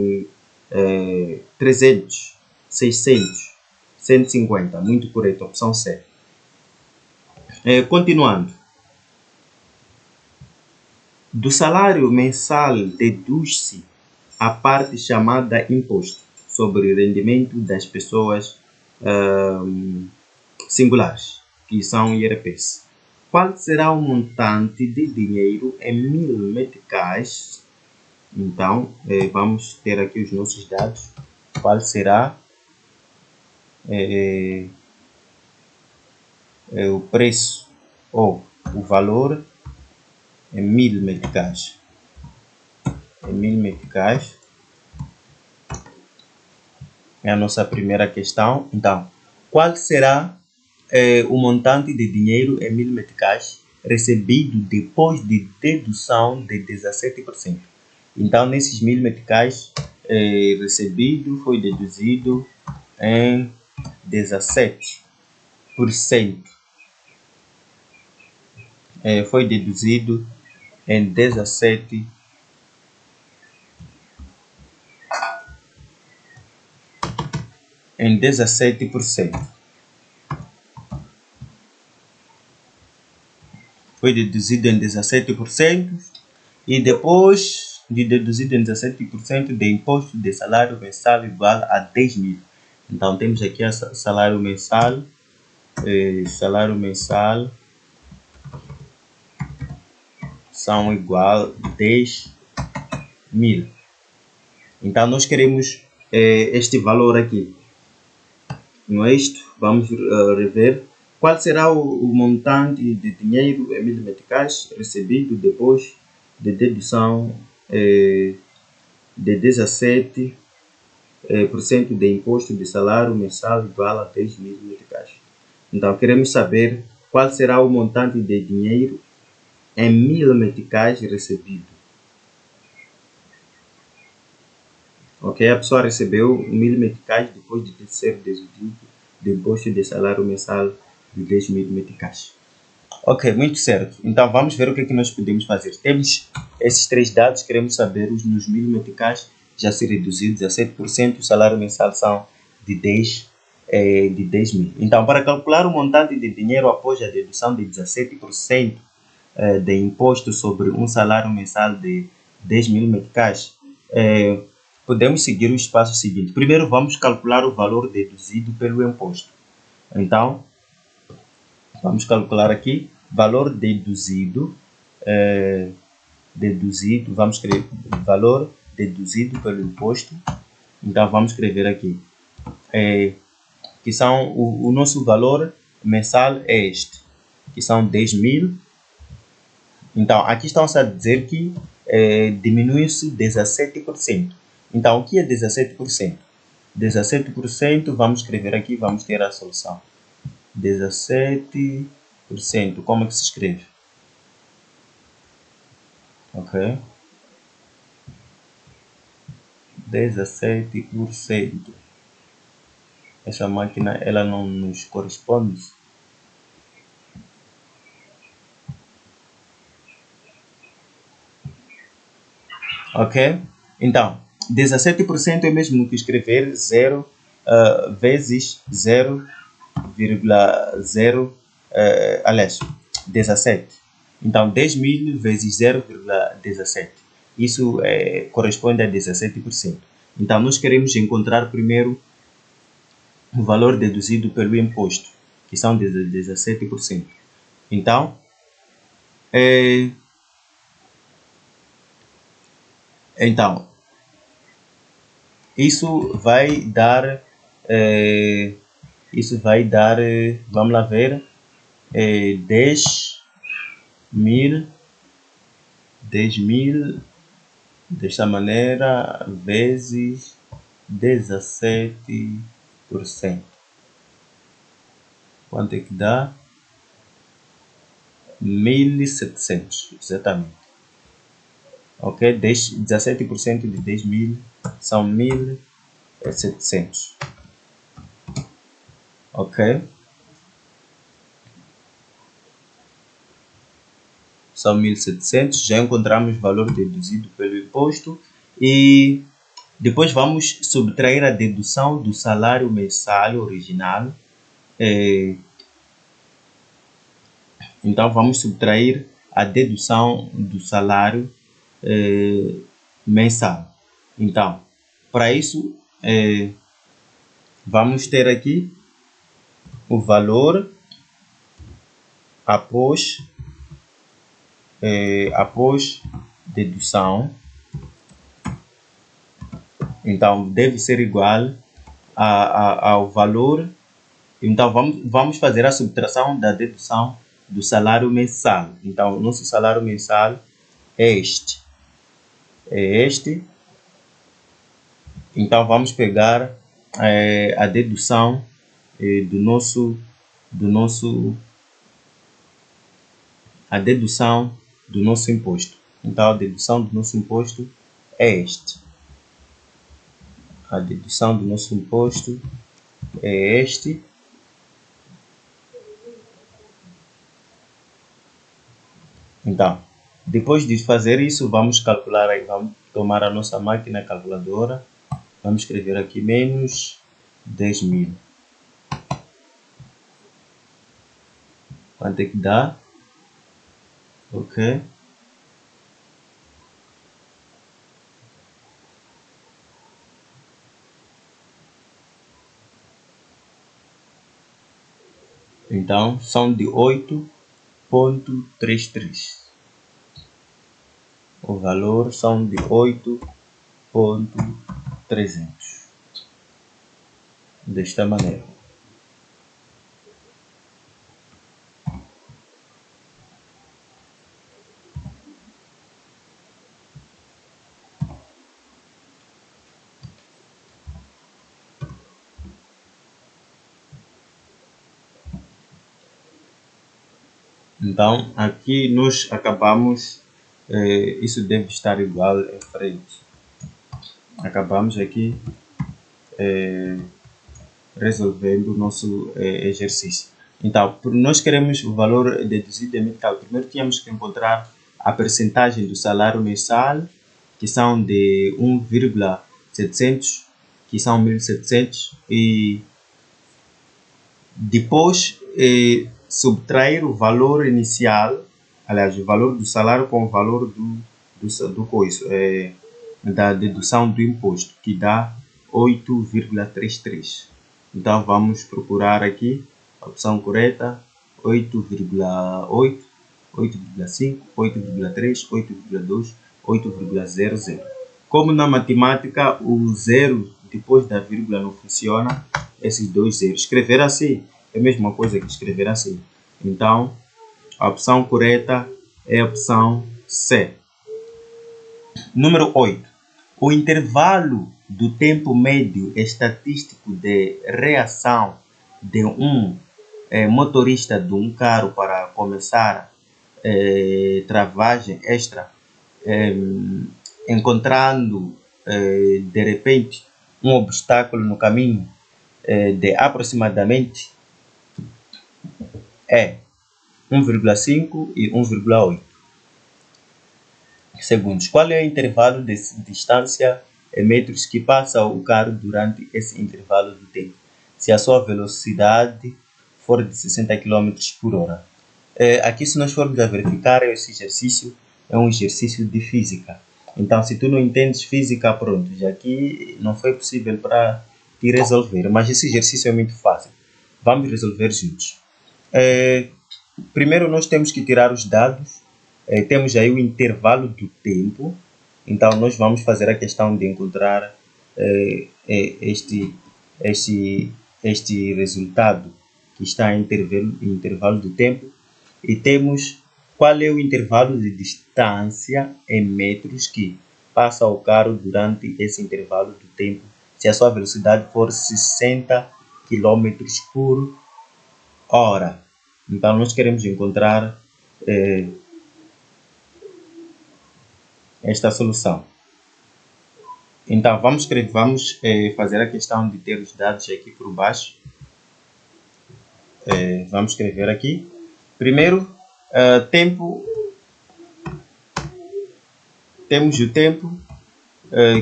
300, 600, 150. Muito correto, opção C. Continuando. Do salário mensal deduz-se a parte chamada imposto sobre o rendimento das pessoas singulares, que são IRPs. Qual será o montante de dinheiro em 1000 meticais? Então, vamos ter aqui os nossos dados. Qual será o preço ou o valor em 1000 meticais? Em 1000 meticais é a nossa primeira questão. Então, qual será o montante de dinheiro em 1000 meticais recebido depois de dedução de 17%? Então, nesses 1000 meticais recebido foi deduzido em 17%. Foi deduzido em 17%. Em 17%. Foi deduzido em 17%. E depois de deduzido em 17% de imposto de salário mensal igual a 10.000. Então, temos aqui o salário mensal. Salário mensal são igual a 10.000. Então, nós queremos este valor aqui. Não é isto? Vamos rever. Qual será o montante de dinheiro em 1000 meticais recebido depois de dedução de 17% de imposto de salário mensal igual a 10.000 meticais? Então, queremos saber qual será o montante de dinheiro em 1000 meticais recebido. Ok, a pessoa recebeu 1000 meticais depois de ser deduzido do imposto de salário mensal de 10.000 meticais. Ok, muito certo. Então, vamos ver o que nós podemos fazer. Temos esses 3 dados, queremos saber os nos 1000 meticais já se reduziu 17%, o salário mensal são de 10.000. Então, para calcular o montante de dinheiro após a dedução de 17% de imposto sobre um salário mensal de 10.000 meticais, podemos seguir o espaço seguinte. Primeiro, vamos calcular o valor deduzido pelo imposto. Então, vamos calcular aqui, valor deduzido, vamos escrever valor deduzido pelo imposto. Então, vamos escrever aqui, que são o nosso valor mensal é este, que são 10.000. Então, aqui estão-se a dizer que diminui-se 17%. Então, o que é 17%? 17%, vamos escrever aqui, vamos ter a solução. 17%, como é que se escreve? Ok? 17%. Essa máquina, ela não nos corresponde. Ok? Então, 17% é mesmo que escrever 0 vezes 0,0, aliás, 17. Então, 10.000 vezes 0,17. Isso corresponde a 17%. Então, nós queremos encontrar primeiro o valor deduzido pelo imposto, que são 17%. Então, isso vai dar, vamos lá ver, 10.000 desta maneira vezes 17%. Quanto é que dá? 1.700, exatamente. Ok? 17% de 10.000 são 1.700. Ok? São 1.700. Já encontramos o valor deduzido pelo imposto. E depois vamos subtrair a dedução do salário mensal original. Então, vamos subtrair a dedução do salário mensal. Então, para isso, vamos ter aqui o valor após dedução. Então, deve ser igual ao valor. Então, vamos fazer a subtração da dedução do salário mensal. Então, o nosso salário mensal é este. Então, vamos pegar a dedução a dedução do nosso imposto. Então, a dedução do nosso imposto é este. A dedução do nosso imposto é este. Então, depois de fazer isso, vamos calcular aí, vamos tomar a nossa máquina calculadora. Vamos escrever aqui menos 10.000. Quanto é que dá? Ok. Então, são de 8,33. O valor são de 8,300. Desta maneira. Então, aqui nós acabamos, isso deve estar igual em frente. Acabamos aqui resolvendo o nosso exercício. Então, nós queremos o valor deduzido em mercado. Primeiro tínhamos que encontrar a percentagem do salário mensal, que são de 1,700, que são 1.700, e depois subtrair o valor inicial, aliás, o valor do salário com o valor da dedução do imposto, que dá 8,33. Então, vamos procurar aqui a opção correta: 8,8, 8,5, 8,3, 8,2, 8,00. Como na matemática o zero depois da vírgula não funciona, esses dois zeros. Escrever assim é a mesma coisa que escrever assim. Então, a opção correta é a opção C. Número 8. O intervalo do tempo médio estatístico de reação de um motorista de um carro para começar travagem extra, encontrando de repente um obstáculo no caminho de aproximadamente 1,5 e 1,8 segundos. Qual é o intervalo de distância em metros que passa o carro durante esse intervalo do tempo? Se a sua velocidade for de 60 km por hora. Aqui, se nós formos a verificar, esse exercício é um exercício de física. Então, se tu não entendes física, pronto, já aqui não foi possível para te resolver. Mas esse exercício é muito fácil. Vamos resolver juntos. Primeiro, nós temos que tirar os dados. Temos aí o intervalo do tempo. Então, nós vamos fazer a questão de encontrar este resultado que está em intervalo do tempo. E temos qual é o intervalo de distância em metros que passa o carro durante esse intervalo do tempo, se a sua velocidade for 60 km por hora. Então, nós queremos encontrar esta solução. Então, vamos fazer a questão de ter os dados aqui por baixo. Vamos escrever aqui. Primeiro, temos o tempo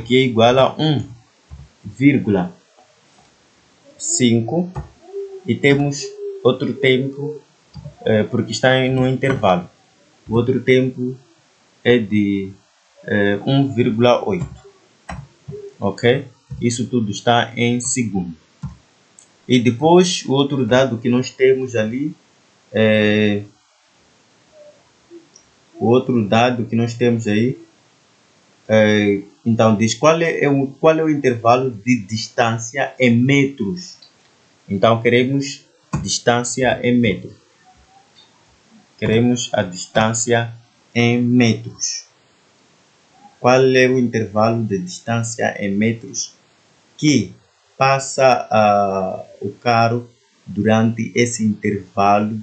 que é igual a 1,5 e temos outro tempo porque está no intervalo. O outro tempo é de 1,8. Ok? Isso tudo está em segundo. E depois, o outro dado que nós temos ali, então diz qual é o intervalo de distância em metros. Então, queremos distância em metros. Queremos a distância em metros. Qual é o intervalo de distância em metros que passa o carro durante esse intervalo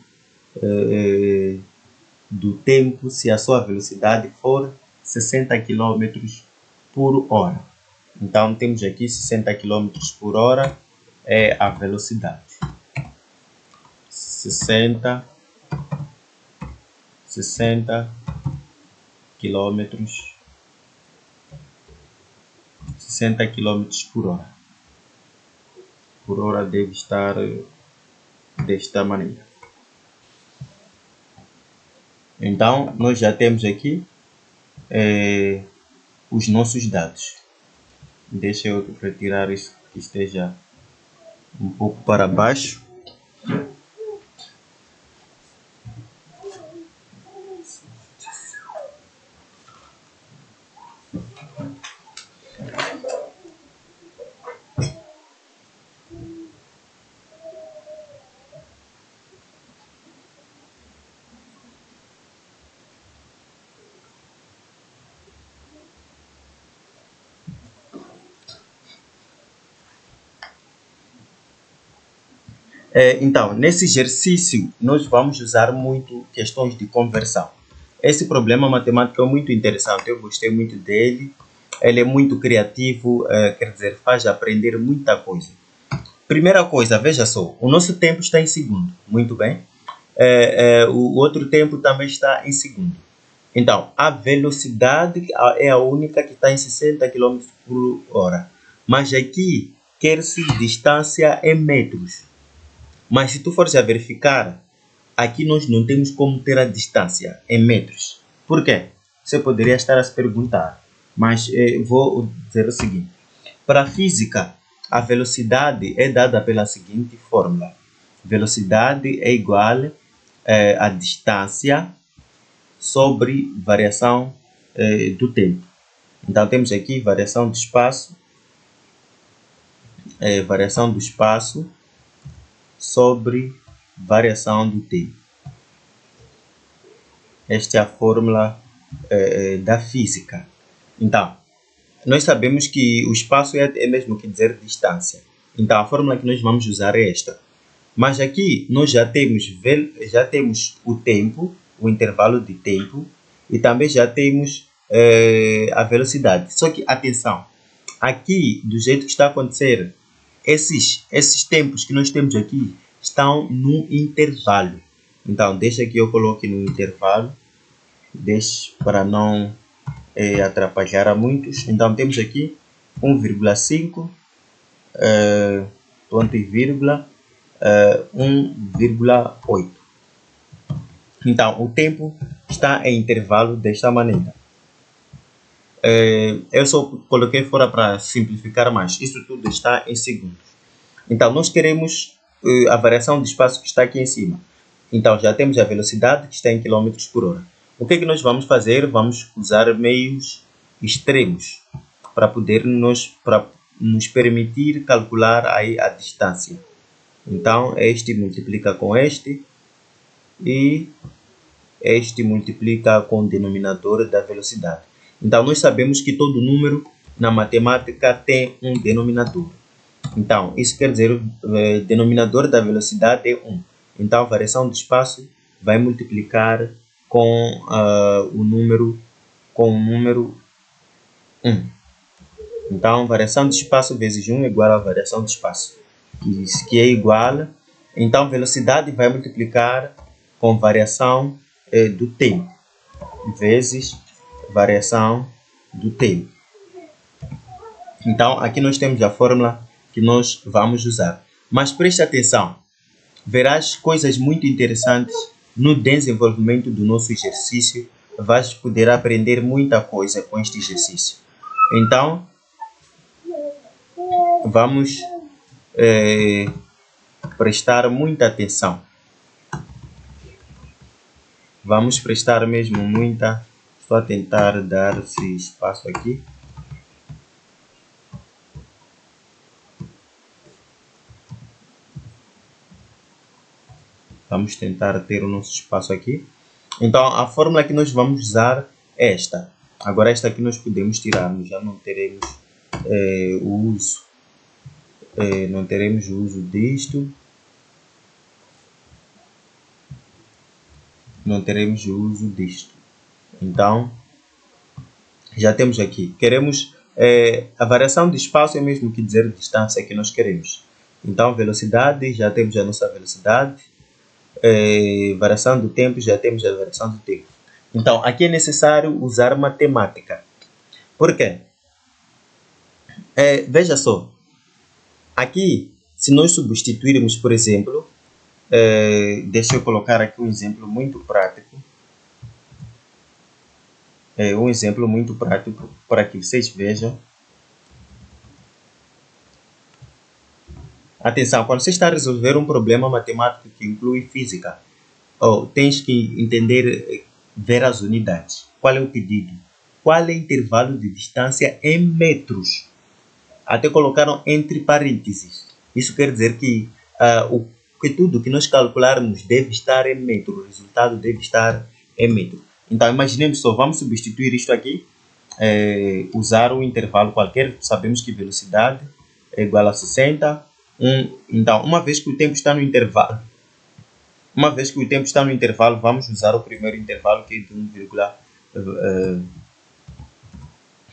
do tempo, se a sua velocidade for 60 km por hora. Então, temos aqui 60 km por hora é a velocidade. 60 km por hora. Por hora deve estar desta maneira. Então, nós já temos aqui os nossos dados. Deixa eu retirar isso que esteja um pouco para baixo. Então, nesse exercício, nós vamos usar muito questões de conversão. Esse problema matemático é muito interessante, eu gostei muito dele. Ele é muito criativo, quer dizer, faz aprender muita coisa. Primeira coisa, veja só, o nosso tempo está em segundo, muito bem. O outro tempo também está em segundo. Então, a velocidade é a única que está em 60 km por hora. Mas aqui quer-se distância em metros. Mas se tu fores a verificar, aqui nós não temos como ter a distância em metros. Por quê? Você poderia estar a se perguntar. Mas vou dizer o seguinte. Para a física, a velocidade é dada pela seguinte fórmula. Velocidade é igual a distância sobre variação do tempo. Então, temos aqui variação do espaço. Variação do espaço sobre variação do tempo. Esta é a fórmula da física. Então, nós sabemos que o espaço é mesmo que dizer distância. Então, a fórmula que nós vamos usar é esta. Mas aqui nós já temos o tempo, o intervalo de tempo, e também já temos a velocidade. Só que, atenção, aqui, do jeito que está a acontecer, esses tempos que nós temos aqui estão no intervalo. Então, deixa que eu coloque no intervalo, deixe para não atrapalhar a muitos. Então, temos aqui 1,5, ponto e vírgula, 1,8. Então, o tempo está em intervalo desta maneira. Eu só coloquei fora para simplificar mais. Isso tudo está em segundos. Então, nós queremos a variação de espaço que está aqui em cima. Então, já temos a velocidade que está em km por hora. O que é que nós vamos fazer? Vamos usar meios extremos para poder nos permitir calcular aí a distância. Então, este multiplica com este e este multiplica com o denominador da velocidade. Então, nós sabemos que todo número na matemática tem um denominador. Então, isso quer dizer o denominador da velocidade é 1. Então, a variação de espaço vai multiplicar com o número 1. Então, variação de espaço vezes 1 é igual a variação de espaço, que é igual. Então, velocidade vai multiplicar com variação do tempo, vezes variação do tempo. Então, aqui nós temos a fórmula que nós vamos usar. Mas preste atenção, verás coisas muito interessantes no desenvolvimento do nosso exercício. Vais poder aprender muita coisa com este exercício. Então, vamos prestar muita atenção. Vamos prestar mesmo muita. Estou a tentar dar esse espaço aqui. Vamos tentar ter o nosso espaço aqui. Então, a fórmula que nós vamos usar é esta. Agora, esta aqui nós podemos tirar, já não teremos o uso. Não teremos o uso disto. Não teremos o uso disto. Então, já temos aqui. Queremos a variação de espaço é mesmo que dizer a distância que nós queremos. Então, velocidade, já temos a nossa velocidade. Variação do tempo, já temos a variação do tempo. Então, aqui é necessário usar matemática. Por quê? Veja só. Aqui, se nós substituirmos, por exemplo, deixa eu colocar aqui um exemplo muito prático. Um exemplo muito prático para que vocês vejam. Atenção, quando você está a resolver um problema matemático que inclui física, tens que entender, ver as unidades. Qual é o pedido? Qual é o intervalo de distância em metros? Até colocaram entre parênteses. Isso quer dizer que tudo que nós calcularmos deve estar em metro. O resultado deve estar em metro. Então, imaginemos só, vamos substituir isto aqui. Usar um intervalo qualquer. Sabemos que velocidade é igual a 60. Então, uma vez que o tempo está no intervalo, vamos usar o primeiro intervalo, que é de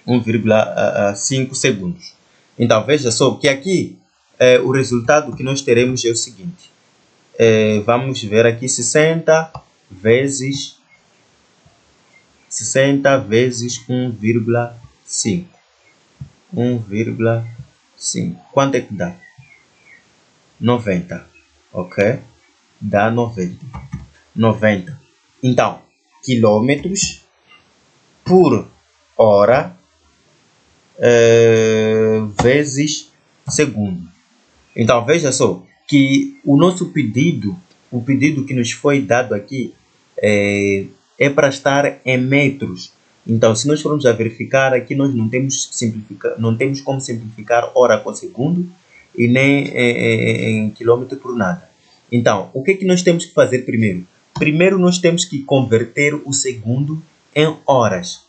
1,5 segundos. Então, veja só que aqui o resultado que nós teremos é o seguinte. Vamos ver aqui 60 vezes 1,5. 1,5. Quanto é que dá? 90. Ok? Dá 90. Então, quilômetros por hora vezes segundo. Então, veja só que o nosso pedido, o pedido que nos foi dado aqui é para estar em metros. Então, se nós formos a verificar aqui, nós não temos como simplificar hora com segundo e nem em quilômetro por nada. Então, o que é que nós temos que fazer primeiro? Primeiro, nós temos que converter o segundo em horas,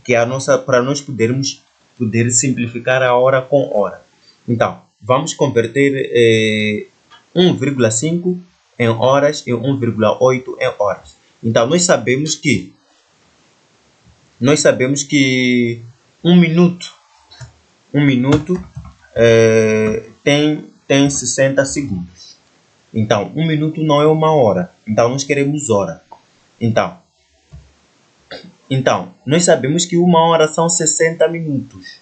que é para nós podermos poder simplificar a hora com hora. Então, vamos converter 1,5 em horas e 1,8 em horas. Então, nós sabemos que um minuto tem 60 segundos. Então, um minuto não é uma hora. Então, nós queremos hora. Então, nós sabemos que uma hora são 60 minutos.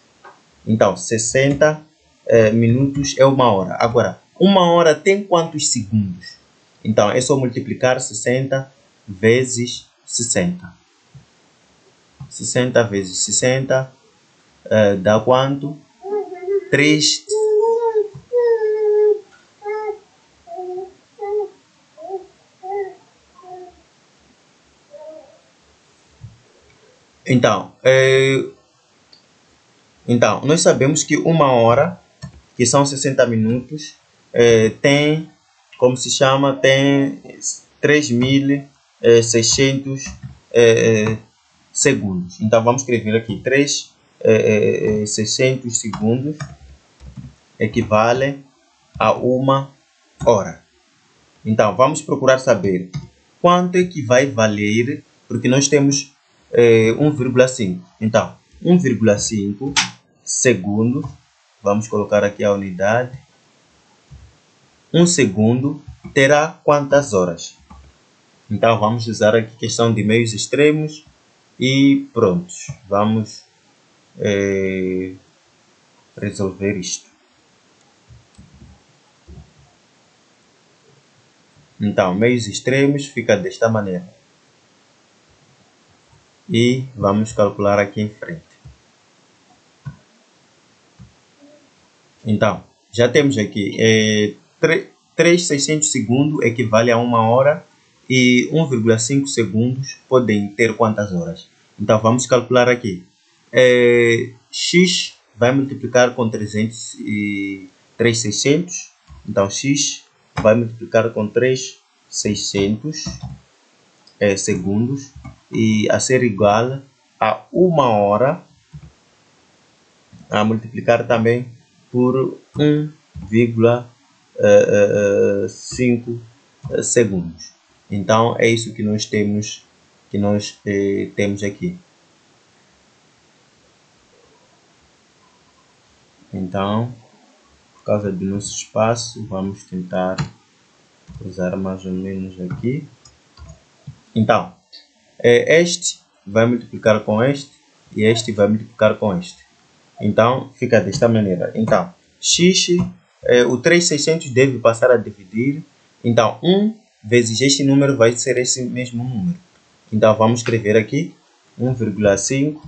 Então, 60 minutos é uma hora. Agora, uma hora tem quantos segundos? Então, é só multiplicar 60 vezes 60. 60 vezes 60 dá quanto? 3. Então, nós sabemos que uma hora, que são 60 minutos, tem, como se chama, tem 3.600 segundos. Então, vamos escrever aqui 3.600 segundos equivale a uma hora. Então, vamos procurar saber quanto é que vai valer, porque nós temos 1,5. Então, 1,5 segundo, vamos colocar aqui a unidade. 1 segundo terá quantas horas? Então, vamos usar aqui questão de meios extremos e prontos. Vamos resolver isto. Então, meios extremos fica desta maneira. E vamos calcular aqui em frente. Então, já temos aqui 3.600 segundos equivale a uma hora e 1,5 segundos podem ter quantas horas? Então, vamos calcular aqui. X vai multiplicar com 3.600. Então, X vai multiplicar com 3.600 segundos e a ser igual a uma hora, a multiplicar também por 1,5 segundos. Então, é isso que nós temos, aqui. Então, por causa do nosso espaço, vamos tentar usar mais ou menos aqui. Então, este vai multiplicar com este e este vai multiplicar com este. Então, fica desta maneira. Então, x, o 3.600 deve passar a dividir. Então, 1 vezes este número vai ser esse mesmo número. Então, vamos escrever aqui 1,5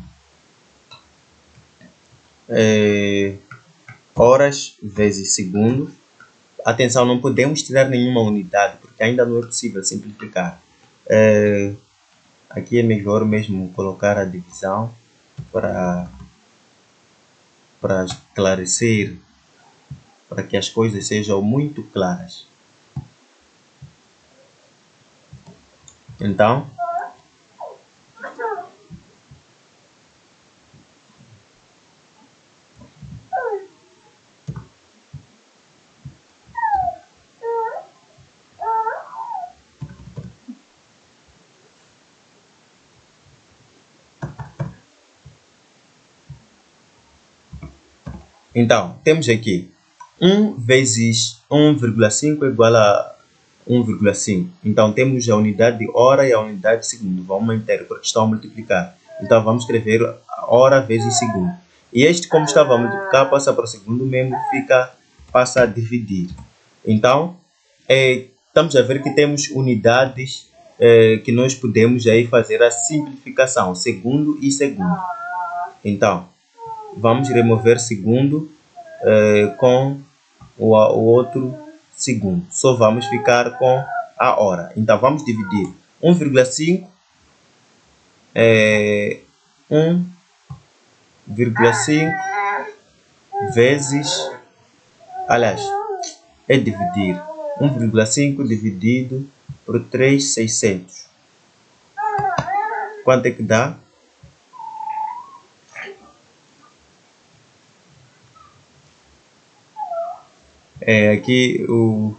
horas vezes segundos. Atenção, não podemos tirar nenhuma unidade, porque ainda não é possível simplificar. Aqui é melhor mesmo colocar a divisão para esclarecer, para que as coisas sejam muito claras. Então, temos aqui 1 vezes 1,5 igual a 1,5. Então, temos a unidade de hora e a unidade de segundo. Vamos manter, porque estão a multiplicar. Então, vamos escrever hora vezes segundo. E este, como estava a multiplicar, passa para o segundo mesmo, passa a dividir. Então, estamos a ver que temos unidades que nós podemos aí fazer a simplificação, segundo e segundo. Então, vamos remover segundo com o outro segundo. Só vamos ficar com a hora. Então, vamos dividir 1,5 1,5 vezes, aliás, é dividir 1,5 dividido por 3.600. Quanto é que dá? aqui o...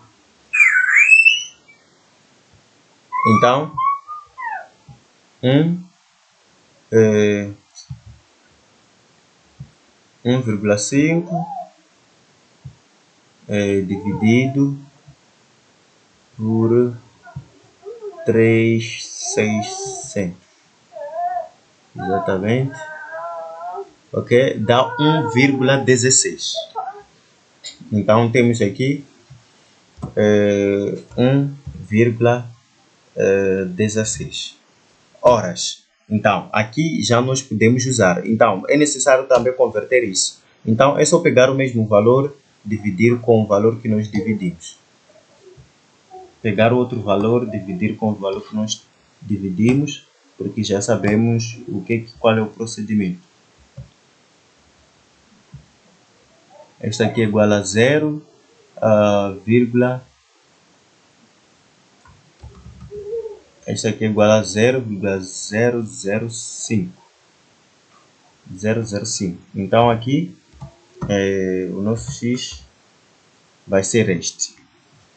Então, 1,5 dividido por 3,600. Exatamente. Ok? Dá 1,16. Então temos aqui 1,16 horas. Então aqui já nós podemos usar. Então é necessário também converter isso. Então é só pegar o mesmo valor, dividir com o valor que nós dividimos. Pegar outro valor, dividir com o valor que nós dividimos, porque já sabemos qual é o procedimento. Esta aqui é igual a 0, esta aqui é igual a 0,005. 005. Então aqui o nosso x vai ser este.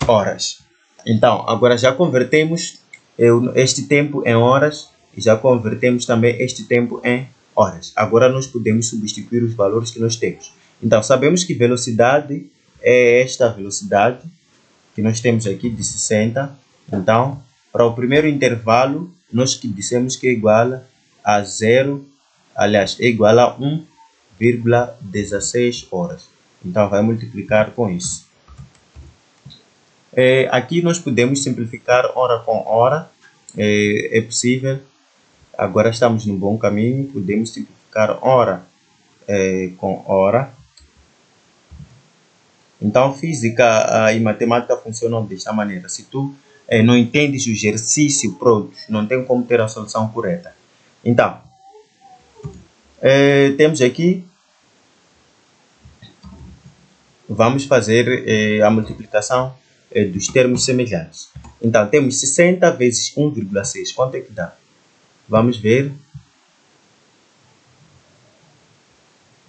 Horas. Então, agora já convertemos este tempo em horas e já convertemos também este tempo em horas. Agora nós podemos substituir os valores que nós temos. Então, sabemos que velocidade é esta velocidade que nós temos aqui de 60. Então, para o primeiro intervalo, nós que dissemos que é igual a 0, aliás, é igual a 1,16 horas. Então, vai multiplicar com isso. Aqui nós podemos simplificar hora com hora, é possível. Agora estamos no bom caminho, podemos simplificar hora com hora. Então física e matemática funcionam desta maneira. Se tu não entendes o exercício, pronto, não tem como ter a solução correta. Então, temos aqui, vamos fazer a multiplicação dos termos semelhantes. Então, temos 60 vezes 1,6. Quanto é que dá? Vamos ver.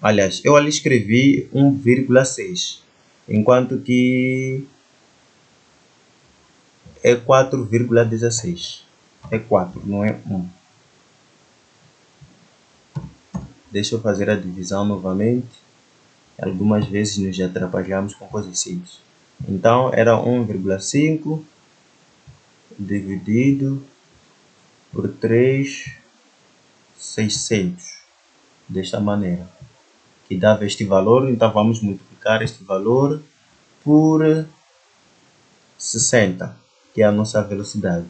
Aliás, eu ali escrevi 1,6, enquanto que é 4,16. É 4, não é 1. Deixa eu fazer a divisão novamente. Algumas vezes nos atrapalhamos com coisas simples. Então, era 1,5 dividido por 3,600. Desta maneira. Que dava este valor. Então, vamos multiplicar este valor por 60, que é a nossa velocidade.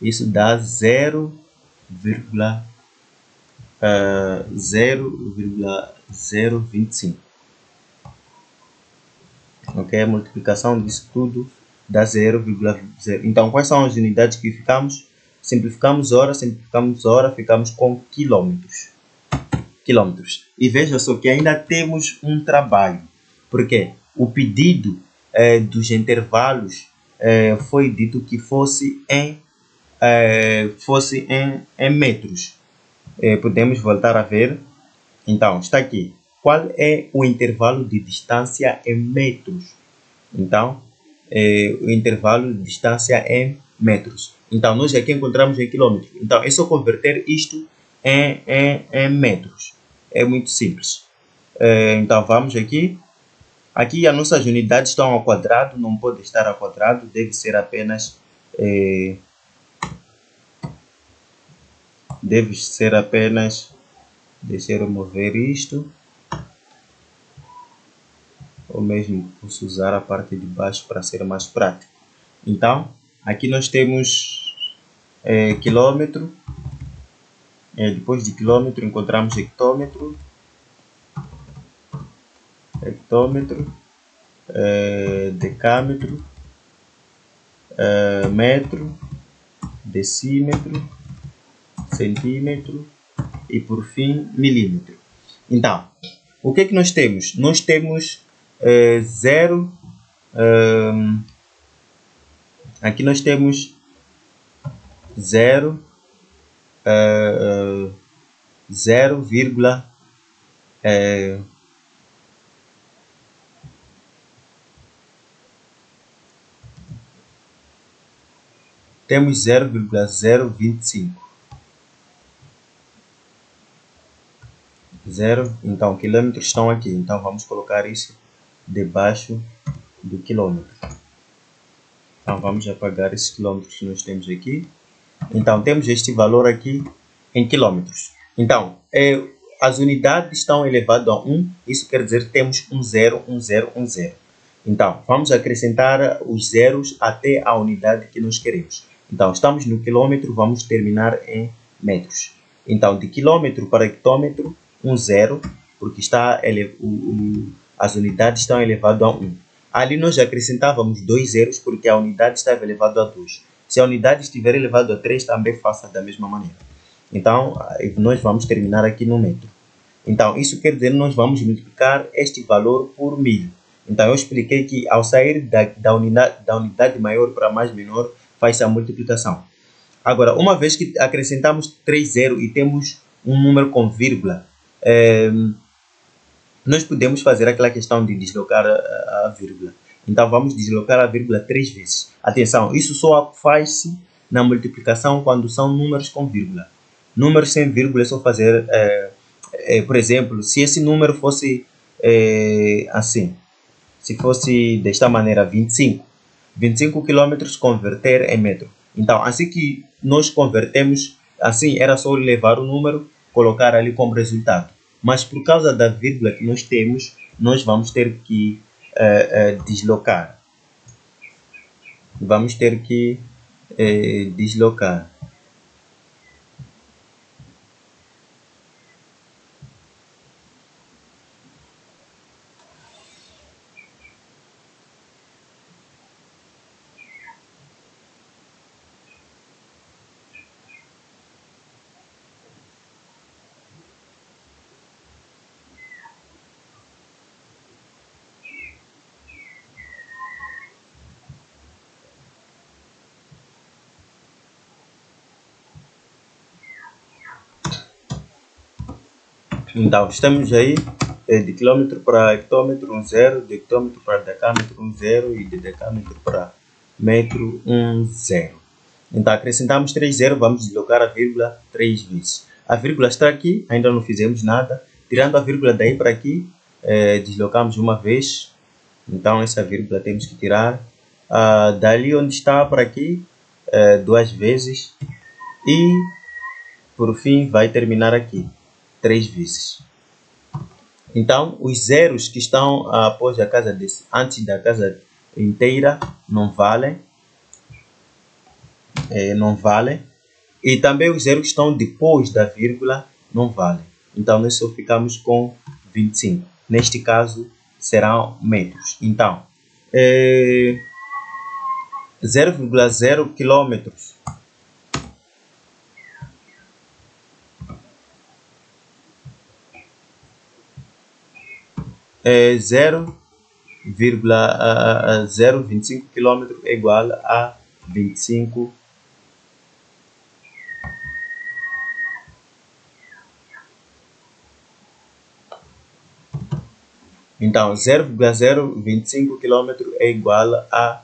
Isso dá 0,025. Ok? A multiplicação disso tudo dá 0,0. Então, quais são as unidades que ficamos? Simplificamos hora, ficamos com quilômetros. E veja só que ainda temos um trabalho, porque o pedido dos intervalos foi dito que fosse em metros. Podemos voltar a ver. Então, está aqui. Qual é o intervalo de distância em metros? Então, o intervalo de distância em metros. Então, nós aqui encontramos em quilômetros. Então, é só converter isto em metros. É muito simples. Então, vamos aqui. Aqui as nossas unidades estão ao quadrado. Não pode estar ao quadrado. Deve ser apenas... Deixa eu remover isto. Ou mesmo posso usar a parte de baixo para ser mais prático. Então, aqui nós temos quilômetro. Depois de quilômetro encontramos hectômetro, decâmetro, metro, decímetro, centímetro e por fim milímetro. Então, o que é que nós temos? Nós temos zero. Aqui nós temos 0,0 temos 0,025. Então, quilômetros estão aqui. Então, vamos colocar isso debaixo do quilômetro. Então, vamos apagar esses quilômetros que nós temos aqui. Então, temos este valor aqui em quilômetros. Então, as unidades estão elevadas a 1. Isso quer dizer que temos 0, 1, 0. Então, vamos acrescentar os zeros até a unidade que nós queremos. Então, estamos no quilômetro, vamos terminar em metros. Então, de quilômetro para hectômetro, 0, porque as unidades estão elevadas a 1. Ali nós acrescentávamos 2 zeros, porque a unidade estava elevada a 2. Se a unidade estiver elevada a 3, também faça da mesma maneira. Então, nós vamos terminar aqui no metro. Então, isso quer dizer que nós vamos multiplicar este valor por 1000. Então, eu expliquei que ao sair da unidade maior para mais menor, faz a multiplicação. Agora, uma vez que acrescentamos 3 zeros e temos um número com vírgula, nós podemos fazer aquela questão de deslocar a vírgula. Então, vamos deslocar a vírgula 3 vezes. Atenção, isso só faz-se na multiplicação quando são números com vírgula. Números sem vírgula é só fazer, por exemplo, se esse número fosse assim, se fosse desta maneira, 25 quilômetros converter em metro. Então, assim que nós convertemos, assim era só levar o número, colocar ali como resultado. Mas por causa da vírgula que nós temos, nós vamos ter que deslocar. Vamos ter que deslocar. Então, estamos aí de quilômetro para hectômetro, 0, de hectômetro para decâmetro, 0 e de decâmetro para metro, 0. Então, acrescentamos 3 zeros, vamos deslocar a vírgula 3 vezes. A vírgula está aqui, ainda não fizemos nada. Tirando a vírgula daí para aqui, deslocamos uma vez. Então, essa vírgula temos que tirar. Dali onde está para aqui, 2 vezes. E, por fim, vai terminar aqui, 3 vezes. Então, os zeros que estão após a casa antes da casa inteira não valem. Não valem. E também os zeros que estão depois da vírgula não valem. Então, nós só ficamos com 25. Neste caso, serão metros. Então, 0,0 quilômetros. É 0,025 km é igual a 25 Então, 0,025 km é igual a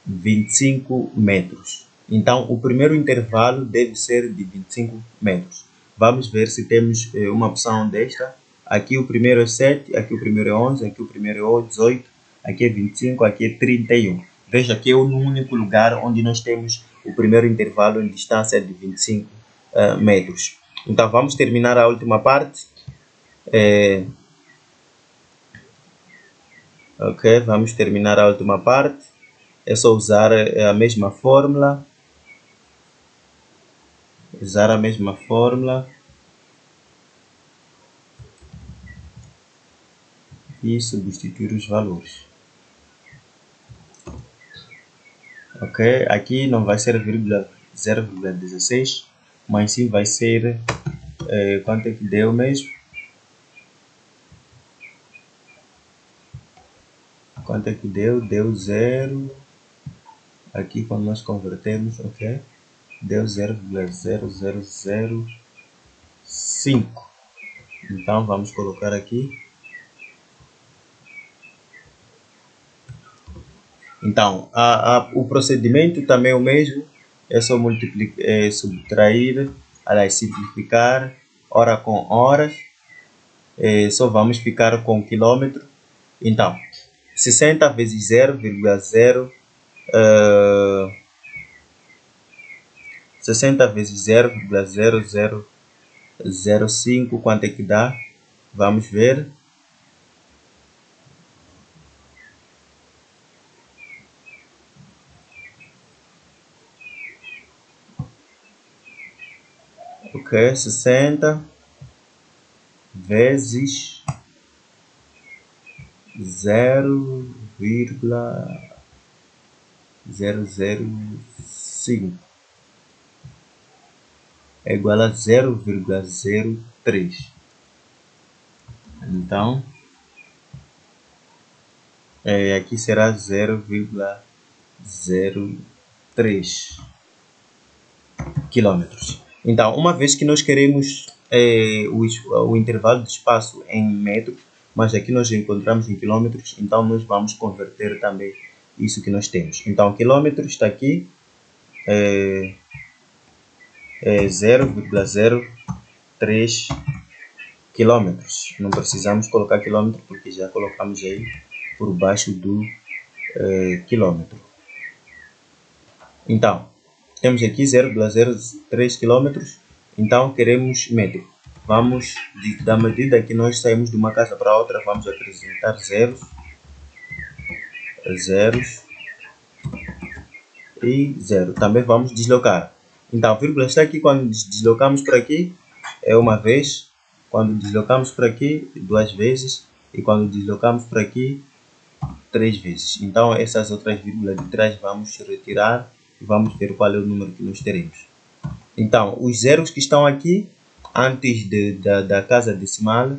25 metros. Então, o primeiro intervalo deve ser de 25 metros. Vamos ver se temos uma opção desta. Aqui o primeiro é 7, aqui o primeiro é 11, aqui o primeiro é 18, aqui é 25, aqui é 31. Veja que é o único lugar onde nós temos o primeiro intervalo em distância de 25 metros. Então, vamos terminar a última parte. Ok, vamos terminar a última parte. É só usar a mesma fórmula. Usar a mesma fórmula. E substituir os valores. Ok, aqui não vai ser 0,16, mas sim vai ser, quanto é que deu mesmo? Quanto é que deu? Deu 0, aqui quando nós convertemos, ok? Deu 0,0005. Então, vamos colocar aqui. Então, o procedimento também é o mesmo. é só subtrair, aliás, simplificar hora com horas, só vamos ficar com quilômetro. Então, 60 vezes 0,0, 60 vezes 0,0005, quanto é que dá? Vamos ver. Ok, 60 vezes 0,005 é igual a 0,03. Então, aqui será 0,03 quilômetros. Então, uma vez que nós queremos o intervalo de espaço em metros, mas aqui nós encontramos em quilômetros, então nós vamos converter também isso que nós temos. Então, quilômetros está aqui, 0,03 quilômetros. Não precisamos colocar quilômetro porque já colocamos aí por baixo do quilômetro. Então, temos aqui 0,03 quilômetros. Então, queremos metro. Vamos, da medida que nós saímos de uma casa para outra, vamos acrescentar zeros e 0. Também vamos deslocar. Então, vírgula está aqui quando deslocamos para aqui, é uma vez. Quando deslocamos para aqui, 2 vezes. E quando deslocamos para aqui, 3 vezes. Então, essas outras vírgulas de trás vamos retirar e vamos ver qual é o número que nós teremos. Então, os zeros que estão aqui, antes da casa decimal,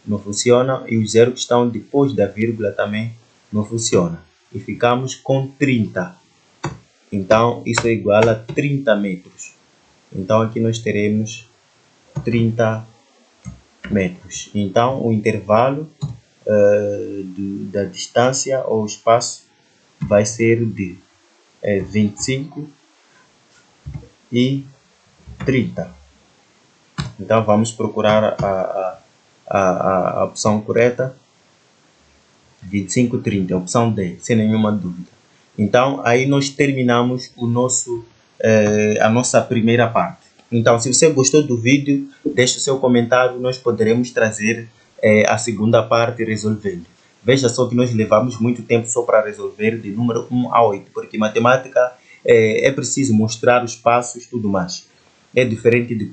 não funcionam. E os zeros que estão depois da vírgula também não funcionam. E ficamos com 30. Então, isso é igual a 30 metros. Então, aqui nós teremos 30 metros. Então, o intervalo da distância ou espaço vai ser de 25 e 30. Então, vamos procurar a opção correta. 25 e 30, opção D, sem nenhuma dúvida. Então, aí nós terminamos a nossa primeira parte. Então, se você gostou do vídeo, deixe o seu comentário, nós poderemos trazer a segunda parte resolvendo. Veja só que nós levamos muito tempo só para resolver de número 1 a 8, porque matemática é preciso mostrar os passos e tudo mais. É diferente de